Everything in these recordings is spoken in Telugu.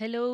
Hello,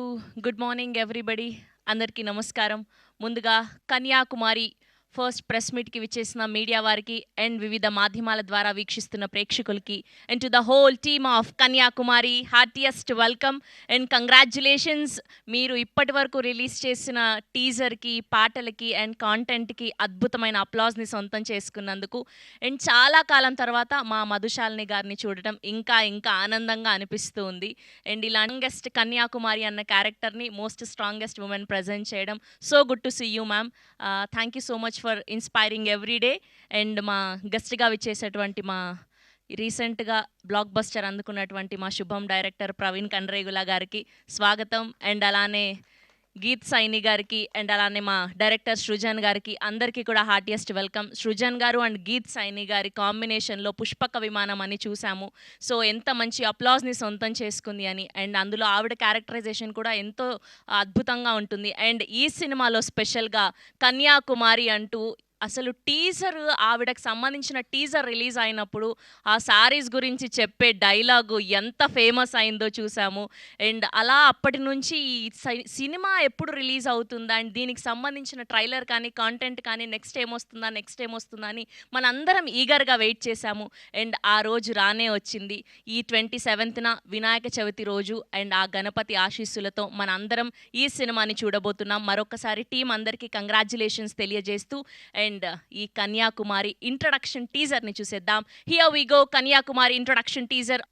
good morning everybody. అందరికీ నమస్కారం. ముందుగా కన్యాకుమారి ఫస్ట్ ప్రెస్ మీట్‌కి విచ్చేసిన మీడియా వారికి అండ్ వివిధ మాధ్యమాల ద్వారా వీక్షిస్తున్న ప్రేక్షకులకి and to the whole team of Kanyakumari heartiest welcome and congratulations. మీరు ఇప్పటివరకు రిలీజ్ చేసిన టీజర్‌కి, పాటలకి అండ్ కాంటెంట్‌కి అద్భుతమైన అప్లాజ్‌ని సొంతం చేసుకున్నందుకు అండ్ చాలా కాలం తర్వాత మా మధుశాలిని గారిని చూడటం ఇంకా ఇంకా ఆనందంగా అనిపిస్తూ ఉంది. అండ్ ఇలా యంగెస్ట్ కన్యాకుమారి అన్న క్యారెక్టర్‌ని మోస్ట్ స్ట్రాంగెస్ట్ వుమెన్ ప్రెజెంట్ చేయడం so good to see you ma'am. Thank you so much for inspiring every day. And మా గెస్ట్‌గా విచ్చేసేటువంటి మా రీసెంట్‌గా బ్లాక్ బస్టర్ అందుకున్నటువంటి మా శుభం డైరెక్టర్ ప్రవీణ్ కండ్రేగుల గారికి స్వాగతం. అండ్ అలానే గీత్ సైని గారికి అండ్ అలానే మా డైరెక్టర్ సృజన్ గారికి అందరికీ కూడా హార్టియెస్ట్ వెల్కమ్. సృజన్ గారు అండ్ గీత్ సైని గారి కాంబినేషన్‌లో 'పుష్పక విమానం' అని చూసాము. సో ఎంత మంచి అప్లాజ్‌ని సొంతం చేసుకుంది అని. అండ్ అందులో ఆవిడ క్యారెక్టరైజేషన్ కూడా ఎంతో అద్భుతంగా ఉంటుంది. అండ్ ఈ సినిమాలో స్పెషల్‌గా కన్యాకుమారి అంటూ అసలు టీజర్, ఆవిడకి సంబంధించిన టీజర్ రిలీజ్ అయినప్పుడు ఆ శారీస్ గురించి చెప్పే డైలాగు ఎంత ఫేమస్ అయిందో చూసాము. అండ్ అలా అప్పటి నుంచి ఈ సినిమా ఎప్పుడు రిలీజ్ అవుతుందా అండ్ దీనికి సంబంధించిన ట్రైలర్ కానీ, కాంటెంట్ కానీ నెక్స్ట్ ఏమొస్తుందా, నెక్స్ట్ ఏమొస్తుందా అని మనందరం ఈగర్‌గా వెయిట్ చేశాము. అండ్ ఆ రోజు రానే వచ్చింది. ఈ 27న వినాయక చవితి రోజు అండ్ ఆ గణపతి ఆశీస్సులతో మనందరం ఈ సినిమాని చూడబోతున్నాం. మరొకసారి టీమ్ అందరికీ కంగ్రాచ్యులేషన్స్ తెలియజేస్తూ అండ్ ఈ కన్యాకుమారి ఇంట్రడక్షన్ టీజర్‌ని చూసేద్దాం. Here we go, Kanyakumari introduction teaser.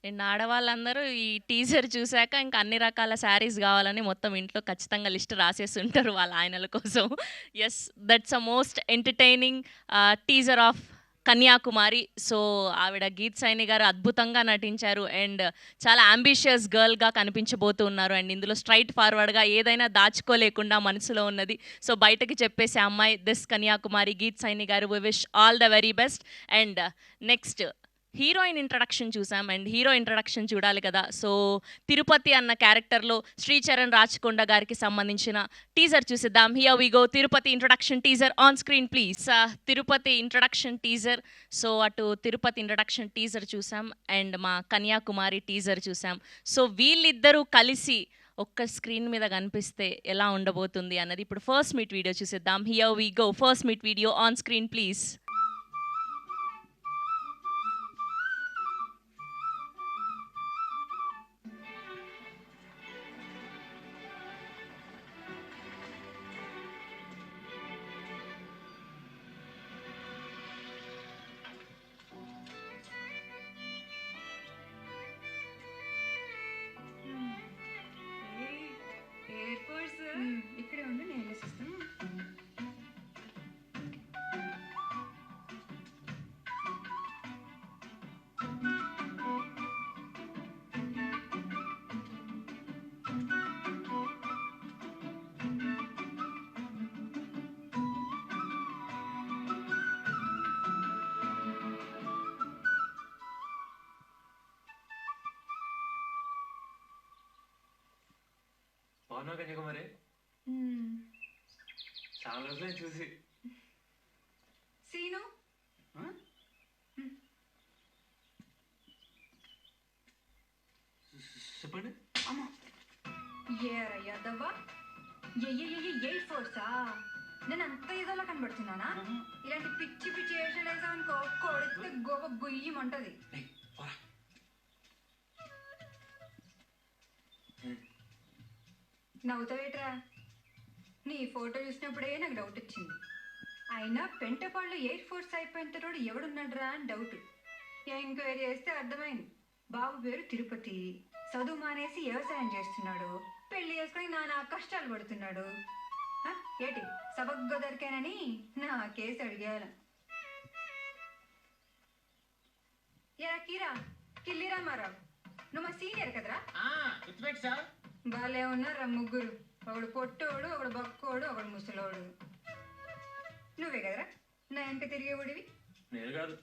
And ఆడవాళ్ళందరూ ఈ టీజర్ చూసాక ఇంకా అన్ని రకాల శారీస్ కావాలని మొత్తం ఇంట్లో ఖచ్చితంగా లిస్ట్ రాసేసి ఉంటారు వాళ్ళ ఆయనల కోసం. Yes, that's a most entertaining teaser of Kanyakumari. So ఆవిడ గీత్ సైని గారు అద్భుతంగా నటించారు అండ్ చాలా అంబిషియస్ గర్ల్గా కనిపించబోతూ ఉన్నారు. అండ్ ఇందులో స్ట్రైట్ ఫార్వర్డ్గా ఏదైనా దాచుకోలేకుండా మనసులో ఉన్నది సో బయటకి చెప్పేసే అమ్మాయి this Kanyakumari Geet Saini garu. We wish all the very best. And next heroine introduction చూసాం అండ్ హీరో ఇంట్రడక్షన్ చూడాలి కదా. సో తిరుపతి అన్న క్యారెక్టర్లో శ్రీచరణ్ రాచకొండ గారికి సంబంధించిన టీజర్ చూసిద్దాం. Here we go, Tirupati introduction teaser on screen please. Tirupati introduction teaser. So అటు తిరుపతి ఇంట్రడక్షన్ టీజర్ చూసాం అండ్ మా కన్యాకుమారి టీజర్ చూసాం. సో వీళ్ళిద్దరూ కలిసి ఒక్క స్క్రీన్ మీద కనిపిస్తే ఎలా ఉండబోతుంది అన్నది ఇప్పుడు ఫస్ట్ మీట్ వీడియో చూసిద్దాం. Here we go, first meet video on screen please. ఇక్కడే ఉండి నేను వెళ్ళేసిస్తాను. బాగున్నావు కన్యాకుమారి. చాలా రోజులు చూసి. సీను చెప్పండి. అమ్మా ఏరయ్యదవ్వా, ఎయిర్ ఫోర్సా? నేను అంత ఏదోలా కనబడుతున్నానా? ఇలాంటి పిచ్చి పిచ్చి వేషాలు వేసామనుకో కొడితే గోవ గొయ్యమంటది. నవ్వుతావేట్రా? నీ ఫోటో చూసినప్పుడే నాకు డౌట్ వచ్చింది. అయినా పెంటపాళ్ళు ఎయిర్ ఫోర్స్ అయిపోయిన తర్వాత ఎవడున్నాడ్రా అని డౌట్. ఎంక్వైరీ చేస్తే అర్థమైంది. బాబు పేరు తిరుపతి, చదువు మానేసి వ్యవసాయం చేస్తున్నాడు, పెళ్లి చేసుకుని నానా కష్టాలు పడుతున్నాడు. ఏటి సబగ్గా దొరికానని నా కేసు అడిగాను. ఎరా కీరా, కిల్లిరా మారావు, నువ్వు మా సీనియర్ కదరా? బాలే ఉన్నారా ముగ్గురు, ఒకడు పొట్టోడు, ఒకడు బక్కోడు, ఒకడు ముసలోడు. నువ్వే కదరా నా వెనక తిరిగేవాడివి? నేను కాదు,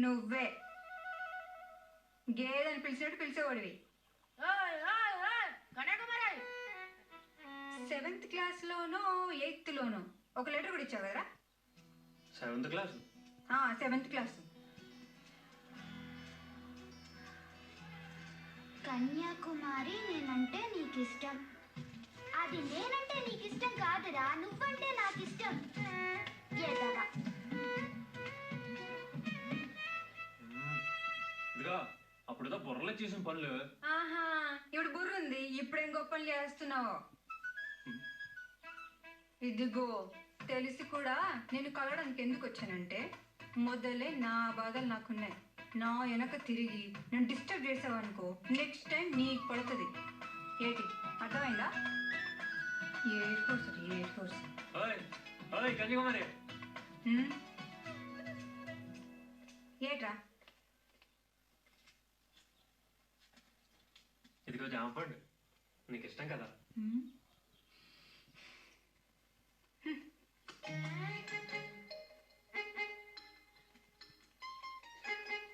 నువ్వే. గేదని పిలిచినట్టు పిలిచేవాడివి. 7th క్లాస్లోనో 8th లోనో ఒక లెటర్ కూడా ఇచ్చావు కదరా? 7th class. 7th class. Kanyakumari నేనంటే నీకు ఇష్టం. అది నేనంటే నీకు ఇష్టం కాదురా, నువ్వంటే నాకు ఇష్టం. ఎదవా. ఇదిగా అప్పుడేదో బుర్రలో చేసిన పనులు. ఆహా, ఇప్పుడు బుర్రుంది, ఇప్పుడేం గొప్పలు చేస్తున్నావు? ఇదిగో తెలిసి కూడా నేను కలవడానికి ఎందుకు వచ్చానంటే, మొదలే నా బాధలు నాకున్నాయి. నా వెనక తిరిగి నన్ను డిస్టర్బ్ చేసావనుకో, నెక్స్ట్ టైం నీకు పడుతుంది. ఏంటి అర్థమైందా? Air force air force. ఓయ్ ఓయ్ కన్యాకుమారి, ఏట్రా? ఇదిగో జామపండు, నీకు ఇష్టం కదా.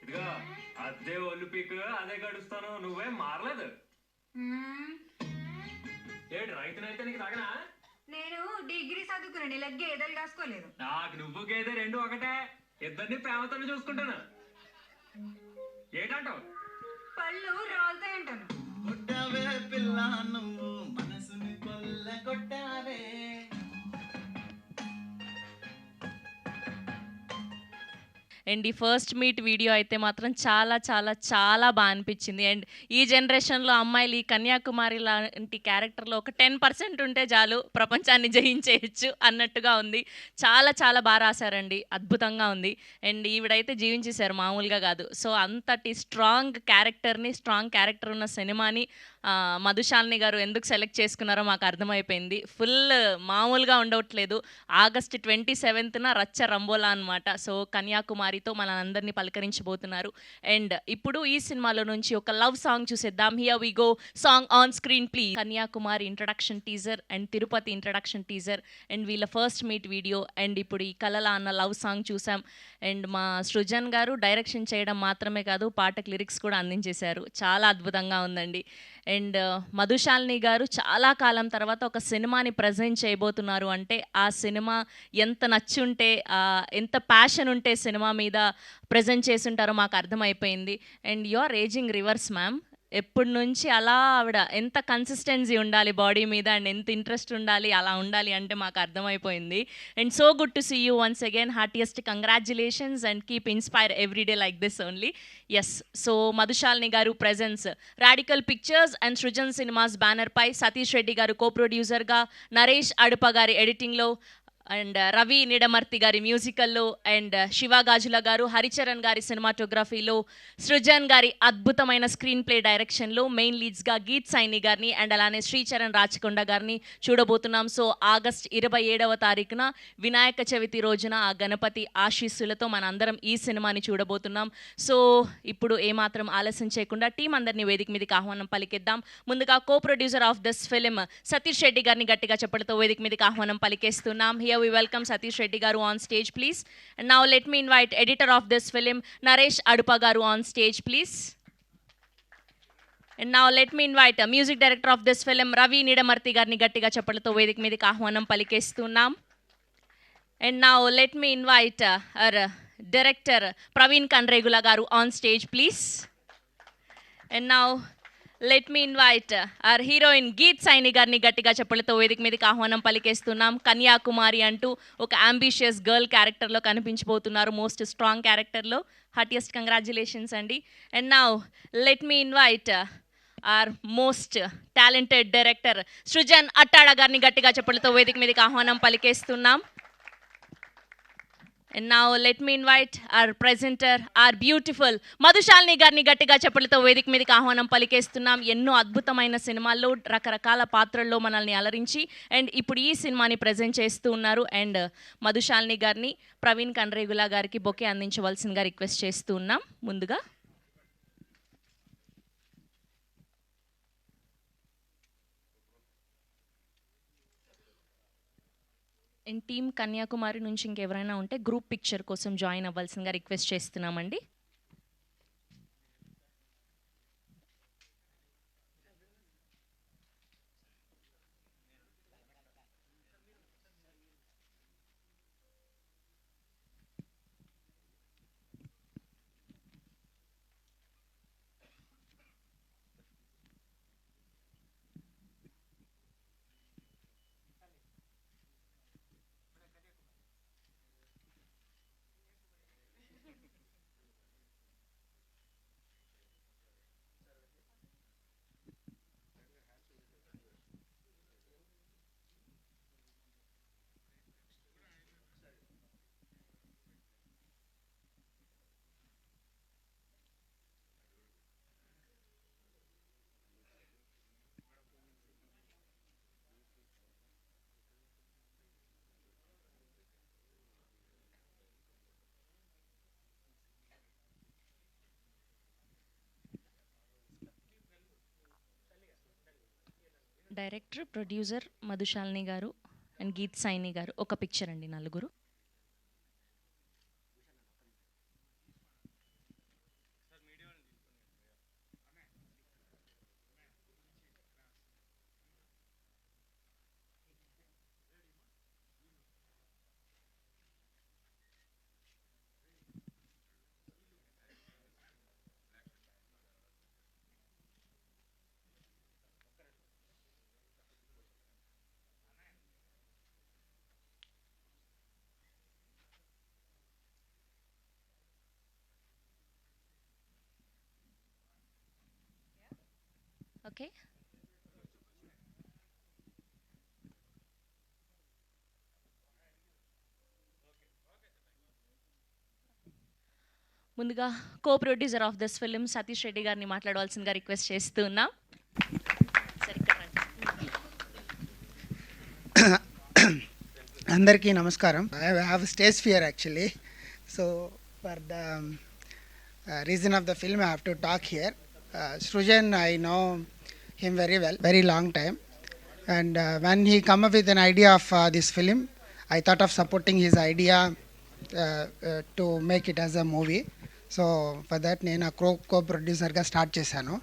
ఇదిగో అదే ఒళ్ళు పీక్, అదే గడుస్తాను, నువ్వేం మారలేదు. ఏడు రైతునైతే నీకు తగనా? నేను డిగ్రీ చదువుకున్నాను, ఇలా గేదెలు కాసుకోలేదు. నాకు నువ్వు గేదె రెండు ఒకటే, ఇద్దరిని ప్రేమతో చూసుకుంటాను. ఏంటంటావు? పళ్ళు రాలుతాయంటాను. కొట్టావే పిల్ల నువ్వు మనసుని కొల్ల కొట్టావే. అండ్ ఈ ఫస్ట్ మీట్ వీడియో అయితే మాత్రం చాలా చాలా చాలా బాగా అనిపించింది. అండ్ ఈ జనరేషన్లో అమ్మాయిలు ఈ కన్యాకుమారి లాంటి క్యారెక్టర్లో ఒక 10% ఉంటే చాలు ప్రపంచాన్ని జయించేయచ్చు అన్నట్టుగా ఉంది. చాలా చాలా బాగా రాశారండి, అద్భుతంగా ఉంది. అండ్ ఈవిడైతే జీవించేశారు, మామూలుగా కాదు. సో అంతటి స్ట్రాంగ్ క్యారెక్టర్ ఉన్న సినిమాని మధుశాలిని గారు ఎందుకు సెలెక్ట్ చేసుకున్నారో మాకు అర్థమైపోయింది. ఫుల్ మామూలుగా ఉండవట్లేదు. ఆగస్ట్ 27న రచ్చ రంబోలా అనమాట. సో కన్యాకుమారితో మనందరినీ పలకరించబోతున్నారు. అండ్ ఇప్పుడు ఈ సినిమాలో నుంచి ఒక లవ్ సాంగ్ చూసేద్దాం. Here we go, song on screen please. Kanyakumari introduction teaser and Tirupati introduction teaser and వీళ్ళ ఫస్ట్ మీట్ వీడియో అండ్ ఇప్పుడు ఈ కలల అన్న లవ్ సాంగ్ చూసాం. అండ్ మా సృజన్ గారు డైరెక్షన్ చేయడం మాత్రమే కాదు, పాటకు లిరిక్స్ కూడా అందించేశారు. చాలా అద్భుతంగా ఉందండి. అండ్ మధుశాలిని గారు చాలా కాలం తర్వాత ఒక సినిమాని ప్రజెంట్ చేయబోతున్నారు అంటే ఆ సినిమా ఎంత నచ్చుంటే, ఎంత ప్యాషన్ ఉంటే సినిమా మీద ప్రజెంట్ చేసుంటారో మాకు అర్థమైపోయింది. And you are ageing reverse ma'am. ఎప్పటి నుంచి అలా ఆవిడ ఎంత కన్సిస్టెన్సీ ఉండాలి బాడీ మీద అండ్ ఎంత ఇంట్రెస్ట్ ఉండాలి, అలా ఉండాలి అంటే మాకు అర్థమైపోయింది. And so good to see you once again. Heartiest congratulations and keep inspire everyday like this only. Yes, so Madhushalini గారు presents radical pictures and Srujan cinemas బ్యానర్పై సతీష్ రెడ్డి గారు కో ప్రొడ్యూసర్గా, నరేష్ అడుప గారి ఎడిటింగ్లో అండ్ రవి నిడమర్తి గారి మ్యూజికల్లో అండ్ శివ గాజుల గారు, హరిచరణ్ గారి సినిమాటోగ్రఫీలో, సృజన్ గారి అద్భుతమైన స్క్రీన్ ప్లే డైరెక్షన్లో మెయిన్ లీడ్స్గా గీత్ సైని గారిని అండ్ అలానే శ్రీచరణ్ రాచకొండ గారిని చూడబోతున్నాం. సో ఆగస్ట్ 27వ తారీఖున వినాయక చవితి రోజున ఆ గణపతి ఆశీస్సులతో మనందరం ఈ సినిమాని చూడబోతున్నాం. సో ఇప్పుడు ఏమాత్రం ఆలస్యం చేయకుండా టీం అందరినీ వేదిక మీదకి ఆహ్వానం పలికేద్దాం. ముందుగా co producer of this film Satish Reddy గారిని గట్టిగా చెప్పడంతో వేదిక మీదకి ఆహ్వానం పలికేస్తున్నాం. We welcome Satish Reddy garu on stage, please. And now let me invite editor of this film, Naresh Adupa garu on stage, please. And now let me invite music director of this film, Ravi Nidamarti garni gattiga cheppalతో వేదిక మీదకి ఆహ్వానం పలికేస్తున్నాం. And now let me invite our director, Praveen Kanregula garu on stage, please. And now let me invite our heroine Geet Saini గారిని గట్టిగా చెప్పలతో వేదిక మీదకి ఆహ్వానం పలికేస్తున్నాం. కన్యాకుమారి అంటూ ఒక అంబిషియస్ గర్ల్ క్యారెక్టర్లో కనిపించబోతున్నారు, మోస్ట్ స్ట్రాంగ్ క్యారెక్టర్లో. హార్టియెస్ట్ కంగ్రాచులేషన్స్ అండి. And now let me invite our most talented director Srujan Attada గారిని గట్టిగా చెప్పలతో వేదిక మీదకి ఆహ్వానం పలికేస్తున్నాం. And now let me invite our presenter, our beautiful Madhu Shalini గారిని గట్టిగా చెప్పలతో వేదిక మీదకి ఆహ్వానం పలికేస్తున్నాం. ఎన్నో అద్భుతమైన సినిమాల్లో రకరకాల పాత్రల్లో మనల్ని అలరించి అండ్ ఇప్పుడు ఈ సినిమాని ప్రజెంట్ చేస్తూ ఉన్నారు. అండ్ మధుశాలిని గారిని ప్రవీణ్ కండ్రేగుల గారికి బొకే అందించవలసిందిగా రిక్వెస్ట్ చేస్తూ ఉన్నాం. ముందుగా అండ్ టీమ్ కన్యాకుమారి నుంచి ఇంకెవరైనా ఉంటే గ్రూప్ పిక్చర్ కోసం జాయిన్ అవ్వాల్సిందిగా రిక్వెస్ట్ చేస్తున్నామండి. డైరెక్టర్, ప్రొడ్యూసర్ మధుశాలిని గారు అండ్ గీత్ సైని గారు. ఒక పిక్చర్ అండి, నలుగురు. ఓకే, ముందుగా co producer of this film Satish Reddy గారిని మాట్లాడవలసిందిగా రిక్వెస్ట్ చేస్తూ ఉన్నాం. సరే, ఇక్కడ రండి. అందరికీ నమస్కారం. I have stage fear actually, so for the reason of the film I have to talk here. Srujan, I know him very well, very long time, and when he come up with an idea of this film, I thought of supporting his idea to make it as a movie. So for that నేను co-producer గా స్టార్ట్ చేశాను.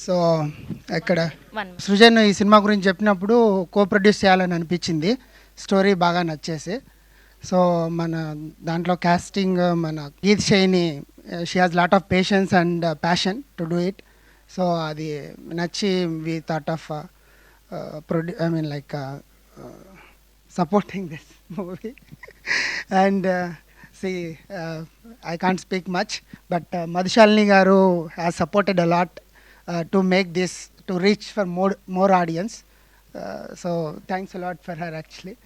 సో ఇక్కడ సృజన్ ఈ సినిమా గురించి చెప్పినప్పుడు కో-ప్రొడ్యూస్ చేయాలని అనిపించింది, స్టోరీ బాగా నచ్చేసి. సో మన దాంట్లో కాస్టింగ్ మన Geet Saini, she has lot of patience and passion to do it. So అది నచ్చి we thought of supporting this movie. And see, I can't speak much, but Madhushalini garu has supported a lot to make this, to reach for more audience. So thanks a lot for her actually.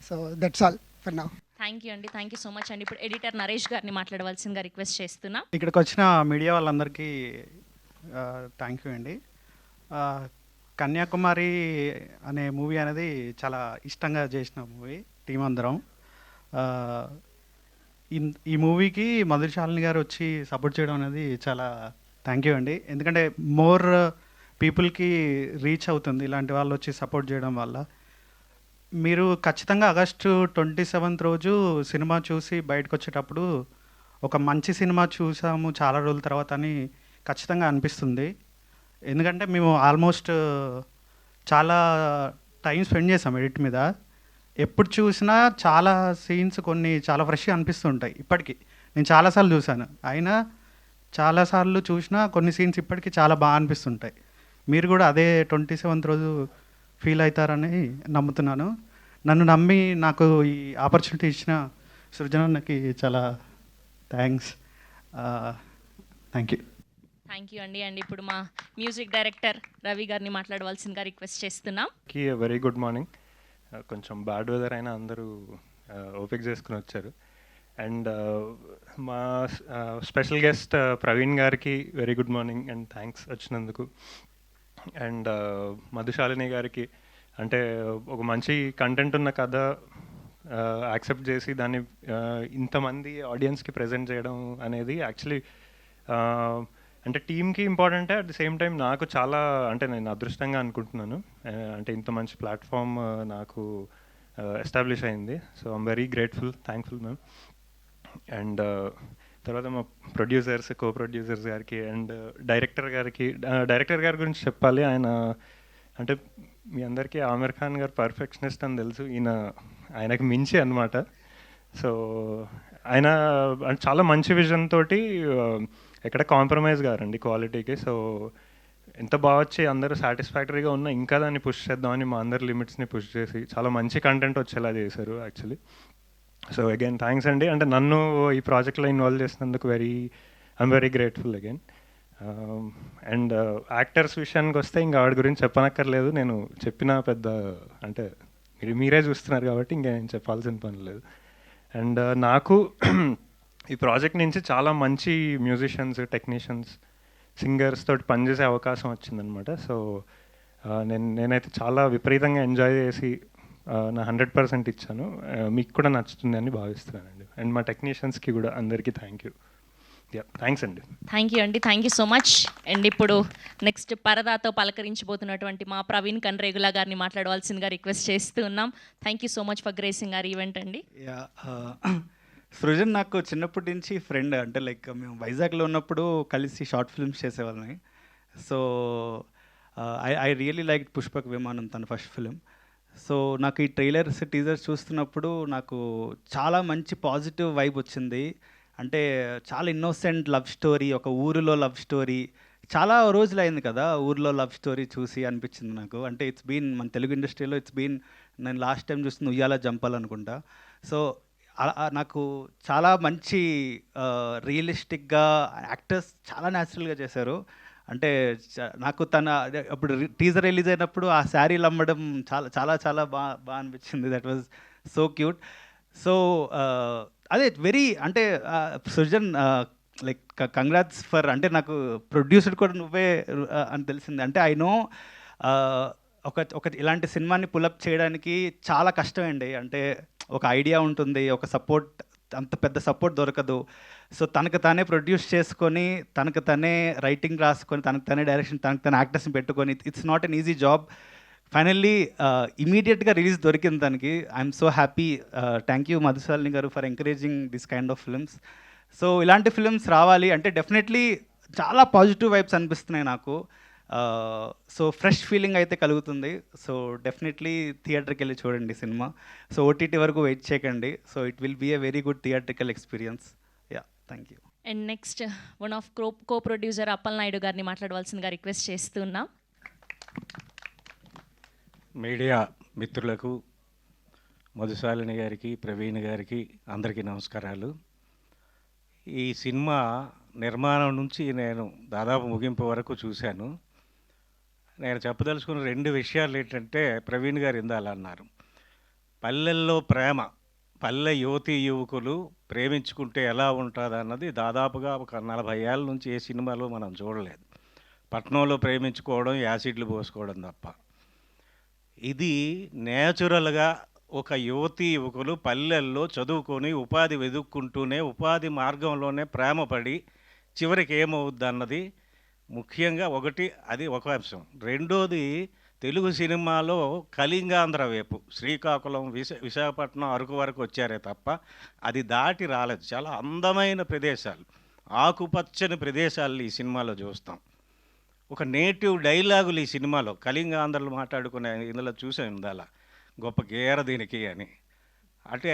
So that's all for now. Thank you అండి, థ్యాంక్ యూ సో మచ్ అండి. ఇప్పుడు ఎడిటర్ నరేష్ గారిని మాట్లాడవలసిందిగా రిక్వెస్ట్ చేస్తున్నా. ఇక్కడికి వచ్చిన మీడియా వాళ్ళందరికీ థ్యాంక్ యూ అండి. కన్యాకుమారి అనే మూవీ అనేది చాలా ఇష్టంగా చేసిన మూవీ, టీం అందరం. ఈ మూవీకి మధుశాలిని గారు వచ్చి సపోర్ట్ చేయడం అనేది చాలా థ్యాంక్ యూ అండి. ఎందుకంటే మోర్ పీపుల్కి రీచ్ అవుతుంది ఇలాంటి వాళ్ళు వచ్చి సపోర్ట్ చేయడం వల్ల. మీరు ఖచ్చితంగా ఆగస్టు 27th రోజు సినిమా చూసి బయటకు వచ్చేటప్పుడు ఒక మంచి సినిమా చూసాము చాలా రోజుల తర్వాత అని ఖచ్చితంగా అనిపిస్తుంది. ఎందుకంటే మేము ఆల్మోస్ట్ చాలా టైం స్పెండ్ చేసాం ఎడిట్ మీద. ఎప్పుడు చూసినా చాలా సీన్స్ కొన్ని చాలా ఫ్రెష్గా అనిపిస్తుంటాయి. ఇప్పటికీ నేను చాలాసార్లు చూశాను, అయినా చాలాసార్లు చూసినా కొన్ని సీన్స్ ఇప్పటికీ చాలా బాగా అనిపిస్తుంటాయి. మీరు కూడా అదే 27th రోజు ఫీల్ అవుతారని నమ్ముతున్నాను. నన్ను నమ్మి నాకు ఈ ఆపర్చునిటీ ఇచ్చిన సృజనకి చాలా thanks. Thank you. Thank you అండి. అండ్ ఇప్పుడు మా మ్యూజిక్ డైరెక్టర్ రవి గారిని మాట్లాడవలసిందిగా రిక్వెస్ట్ చేస్తున్నాం. Very good morning. కొంచెం బ్యాడ్ వెదర్ అయినా అందరూ ఓపిక చేసుకుని వచ్చారు. అండ్ మా స్పెషల్ గెస్ట్ ప్రవీణ్ గారికి very good morning and thanks వచ్చినందుకు. అండ్ మధుశాలిని గారికి, అంటే ఒక మంచి కంటెంట్ ఉన్న కథ యాక్సెప్ట్ చేసి దాన్ని ఇంతమంది ఆడియన్స్కి ప్రజెంట్ చేయడం అనేది యాక్చువల్లీ అంటే టీమ్కి ఇంపార్టెంటే, అట్ ది సేమ్ టైం నాకు చాలా, అంటే నేను అదృష్టంగా అనుకుంటున్నాను. అంటే ఇంత మంచి ప్లాట్ఫామ్ నాకు ఎస్టాబ్లిష్ అయింది. So I'm very grateful, thankful ma'am. And తర్వాత మా ప్రొడ్యూసర్స్, కో ప్రొడ్యూసర్స్ గారికి అండ్ డైరెక్టర్ గారి గురించి చెప్పాలి. ఆయన అంటే మీ అందరికీ ఆమిర్ ఖాన్ గారు పర్ఫెక్షనిస్ట్ అని తెలుసు, ఆయనకు మించి అనమాట. సో ఆయన అంటే చాలా మంచి విజన్ తోటి ఎక్కడ కాంప్రమైజ్ గారండి క్వాలిటీకి. సో ఎంత బాగా వచ్చి అందరూ సాటిస్ఫాక్టరీగా ఉన్నా ఇంకా దాన్ని పుష్ చేద్దామని మా అందరి లిమిట్స్ని పుష్ చేసి చాలా మంచి కంటెంట్ వచ్చేలా చేశారు యాక్చువల్లీ. సో అగైన్ థ్యాంక్స్ అండి. అంటే నన్ను ఈ ప్రాజెక్ట్లో ఇన్వాల్వ్ చేసినందుకు I'm very grateful again. And actors విషయానికి వస్తే ఇంకా వాడి గురించి చెప్పనక్కర్లేదు. నేను చెప్పిన పెద్ద, అంటే మీరే చూస్తున్నారు కాబట్టి ఇంకా నేను చెప్పాల్సిన పని లేదు. అండ్ నాకు ఈ ప్రాజెక్ట్ నుంచి చాలా మంచి మ్యూజిషియన్స్, టెక్నీషియన్స్, సింగర్స్ తోటి పనిచేసే అవకాశం వచ్చిందనమాట. సో నేనైతే చాలా విపరీతంగా ఎంజాయ్ చేసి నా 100% ఇచ్చాను. మీకు కూడా నచ్చుతుంది అని భావిస్తున్నానండి. అండ్ మా టెక్నీషియన్స్కి కూడా అందరికీ థ్యాంక్ యూ. థ్యాంక్స్ అండి. థ్యాంక్ యూ అండి, thank you so much. And ఇప్పుడు నెక్స్ట్ పరదాతో పలకరించబోతున్నటువంటి మా ప్రవీణ్ కన్రేగుల గారిని మాట్లాడవలసిందిగా రిక్వెస్ట్ చేస్తూ ఉన్నాం. Thank you so much for gracing are event అండి. యా సృజన్ నాకు చిన్నప్పటి నుంచి ఫ్రెండ్. అంటే లైక్ మేము వైజాగ్లో ఉన్నప్పుడు కలిసి షార్ట్ ఫిల్మ్స్ చేసేవాళ్ళని. So I really like Pushpak Vimanam తన ఫస్ట్ ఫిలిం. సో నాకు ఈ ట్రైలర్స్ టీజర్స్ చూస్తున్నప్పుడు నాకు చాలా మంచి పాజిటివ్ వైబ్ వచ్చింది. అంటే చాలా ఇన్నోసెంట్ లవ్ స్టోరీ, ఒక ఊరిలో లవ్ స్టోరీ. చాలా రోజులు అయింది కదా ఊరిలో లవ్ స్టోరీ చూసి అనిపించింది నాకు. అంటే ఇట్స్ బీన్ మన తెలుగు ఇండస్ట్రీలో నేను లాస్ట్ టైం చూస్తుంది ఉయ్యాల జంపాలనుకుంటా. సో నాకు చాలా మంచి రియలిస్టిక్గా యాక్టర్స్ చాలా న్యాచురల్గా చేశారు. అంటే నాకు అప్పుడు టీజర్ రిలీజ్ అయినప్పుడు ఆ శారీలు అమ్మడం చాలా చాలా చాలా బాగా అనిపించింది. That was so cute. So అదే వెరీ అంటే సృజన్ లైక్ కంగ్రాట్స్ ఫర్, అంటే నాకు ప్రొడ్యూసర్ కూడా నువ్వే అని తెలిసింది. అంటే ఐ నో ఒక ఇలాంటి సినిమాని పులప్ చేయడానికి చాలా కష్టమండి. అంటే ఒక ఐడియా ఉంటుంది, ఒక సపోర్ట్, అంత పెద్ద సపోర్ట్ దొరకదు. సో తనకు తానే ప్రొడ్యూస్ చేసుకొని, తనకు తనే రైటింగ్ రాసుకొని, తనకు తనే డైరెక్షన్, తనకు తన యాక్టర్స్ని పెట్టుకొని, it's not an easy job. Finally ఇమీడియట్గా రిలీజ్ దొరికింది దానికి. I'm so happy. Thank you Madhushalini గారు for encouraging this kind of films. So ఇలాంటి ఫిల్మ్స్ రావాలి అంటే డెఫినెట్లీ చాలా పాజిటివ్ వైబ్స్ అనిపిస్తున్నాయి నాకు. సో ఫ్రెష్ ఫీలింగ్ అయితే కలుగుతుంది. సో డెఫినెట్లీ థియేటర్కి వెళ్ళి చూడండి సినిమా. సో ఓటీటీ వరకు వెయిట్ చేయకండి. So it will be a very good theatrical experience. Yeah, thank you. And next one of co producer Appal Naidu garu మాట్లాడవలసిందిగా రిక్వెస్ట్ చేస్తున్నాం. మీడియా మిత్రులకు, మధుశాలిని గారికి, ప్రవీణ్ గారికి అందరికీ నమస్కారాలు. ఈ సినిమా నిర్మాణం నుంచి నేను దాదాపు ముగింపు వరకు చూశాను. నేను చెప్పదలుచుకున్న 2 విషయాలు ఏంటంటే, ప్రవీణ్ గారు ఇందాల అన్నారు, పల్లెల్లో ప్రేమ, పల్లె యువతీ యువకులు ప్రేమించుకుంటే ఎలా ఉంటుంది అన్నది దాదాపుగా ఒక 40 ఏళ్ళ నుంచి ఏ సినిమాలో మనం చూడలేదు. పట్నంలో ప్రేమించుకోవడం, యాసిడ్లు పోసుకోవడం తప్ప. ఇది నేచురల్గా ఒక యువతీ యువకులు పల్లెల్లో చదువుకొని ఉపాధి వెతుక్కుంటూనే ఉపాధి మార్గంలోనే ప్రేమపడి చివరికి ఏమవుద్ది అన్నది ముఖ్యంగా అది ఒక అంశం. రెండోది, తెలుగు సినిమాలో కళింగాంధ్ర వైపు శ్రీకాకుళం, విశాఖపట్నం, అరకు వరకు వచ్చారే తప్ప అది దాటి రాలేదు. చాలా అందమైన ప్రదేశాలు, ఆకుపచ్చని ప్రదేశాలు ఈ సినిమాలో చూస్తాం. ఒక నేటివ్ డైలాగులు ఈ సినిమాలో కళింగాంధ్రలు మాట్లాడుకునే ఇందులో చూసాం. ఇందాల గొప్ప గేర దీనికి అని, అంటే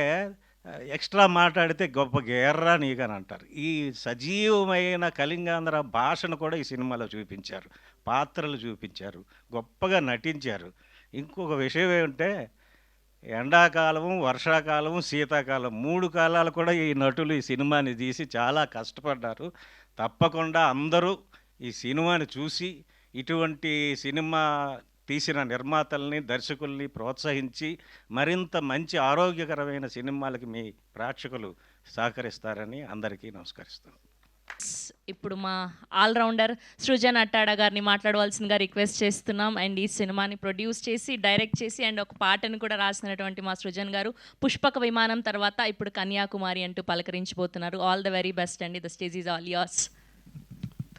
ఎక్స్ట్రా మాట్లాడితే గొప్ప గేర్రా నీకని అంటారు. ఈ సజీవమైన కళింగాంధ్ర భాషను కూడా ఈ సినిమాలో చూపించారు, పాత్రలు చూపించారు, గొప్పగా నటించారు. ఇంకొక విషయం ఏమంటే, ఎండాకాలము, వర్షాకాలము, శీతాకాలం 3 కాలాలు కూడా ఈ నటులు ఈ సినిమాని తీసి చాలా కష్టపడ్డారు. తప్పకుండా అందరూ ఈ సినిమాని చూసి ఇటువంటి సినిమా తీసిన నిర్మాతల్ని, దర్శకుల్ని ప్రోత్సహించి మరింత మంచి ఆరోగ్యకరమైన సినిమాలకి మీ ప్రేక్షకులు సహకరిస్తారని అందరికీ నమస్కరిస్తాను. ఇప్పుడు మా ఆల్రౌండర్ సృజన్ అట్టాడా గారిని మాట్లాడవలసిందిగా రిక్వెస్ట్ చేస్తున్నాం. అండ్ ఈ సినిమాని ప్రొడ్యూస్ చేసి, డైరెక్ట్ చేసి, అండ్ ఒక పాటను కూడా రాసినటువంటి మా సృజన్ గారు పుష్పక విమానం తర్వాత ఇప్పుడు కన్యాకుమారి అంటూ పలకరించబోతున్నారు. ఆల్ ద వెరీ బెస్ట్ అండి. The stage is all yours.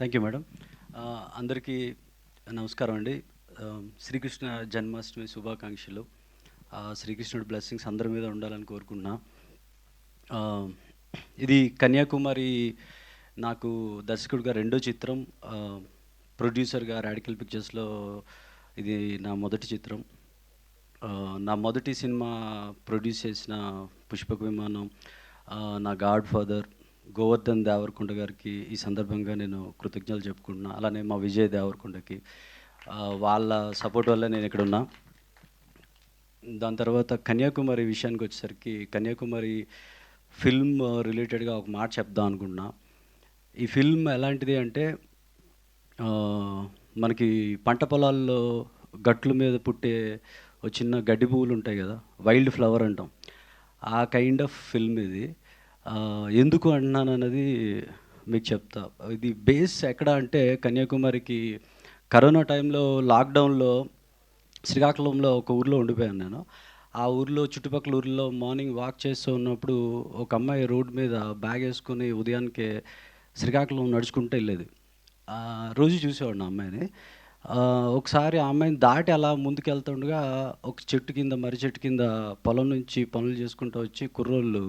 Thank you madam. అందరికీ నమస్కారం అండి. శ్రీకృష్ణ జన్మాష్టమి శుభాకాంక్షలు. శ్రీకృష్ణుడి బ్లెస్సింగ్స్ అందరి మీద ఉండాలని కోరుకున్నా. ఇది కన్యాకుమారి నాకు దర్శకుడిగా 2వ చిత్రం, ప్రొడ్యూసర్గా రాడికల్ పిక్చర్స్లో ఇది నా మొదటి చిత్రం. నా మొదటి సినిమా ప్రొడ్యూస్ చేసిన పుష్పక విమానం, నా గాడ్ ఫాదర్ గోవర్ధన్ దేవరకొండ గారికి ఈ సందర్భంగా నేను కృతజ్ఞతలు చెప్పుకుంటున్నా. అలానే మా విజయ్ దేవరకొండకి, వాళ్ళ సపోర్ట్ వల్ల నేను ఇక్కడ ఉన్నా. దాని తర్వాత కన్యాకుమారి విషయానికి వచ్చేసరికి, కన్యాకుమారి ఫిల్మ్ రిలేటెడ్గా ఒక మాట చెప్దాం అనుకుంటున్నా. ఈ ఫిల్మ్ ఎలాంటిది అంటే, మనకి పంట పొలాల్లో గట్ల మీద పుట్టే ఒక చిన్న గడ్డి పువ్వులు ఉంటాయి కదా, వైల్డ్ ఫ్లవర్ అంటాం, ఆ కైండ్ ఆఫ్ ఫిల్మ్ ఇది. ఎందుకు అంటున్నాను అన్నది మీకు చెప్తా. ఇది బేస్ ఎక్కడ అంటే, కన్యాకుమారికి కరోనా టైంలో లాక్డౌన్లో శ్రీకాకుళంలో ఒక ఊర్లో ఉండిపోయాను నేను. ఆ ఊర్లో చుట్టుపక్కల ఊర్లో మార్నింగ్ వాక్ చేస్తూ ఉన్నప్పుడు ఒక అమ్మాయి రోడ్ మీద బ్యాగ్ వేసుకొని ఉదయానికే శ్రీకాకుళం నడుచుకుంటూ వెళ్ళేది. రోజు చూసేవాడిని ఆ అమ్మాయిని. ఒకసారి ఆ అమ్మాయిని దాటి అలా ముందుకెళ్తుండగా ఒక చెట్టు కింద, మర్రి చెట్టు కింద పొలం నుంచి పనులు చేసుకుంటూ వచ్చి కుర్రోళ్ళు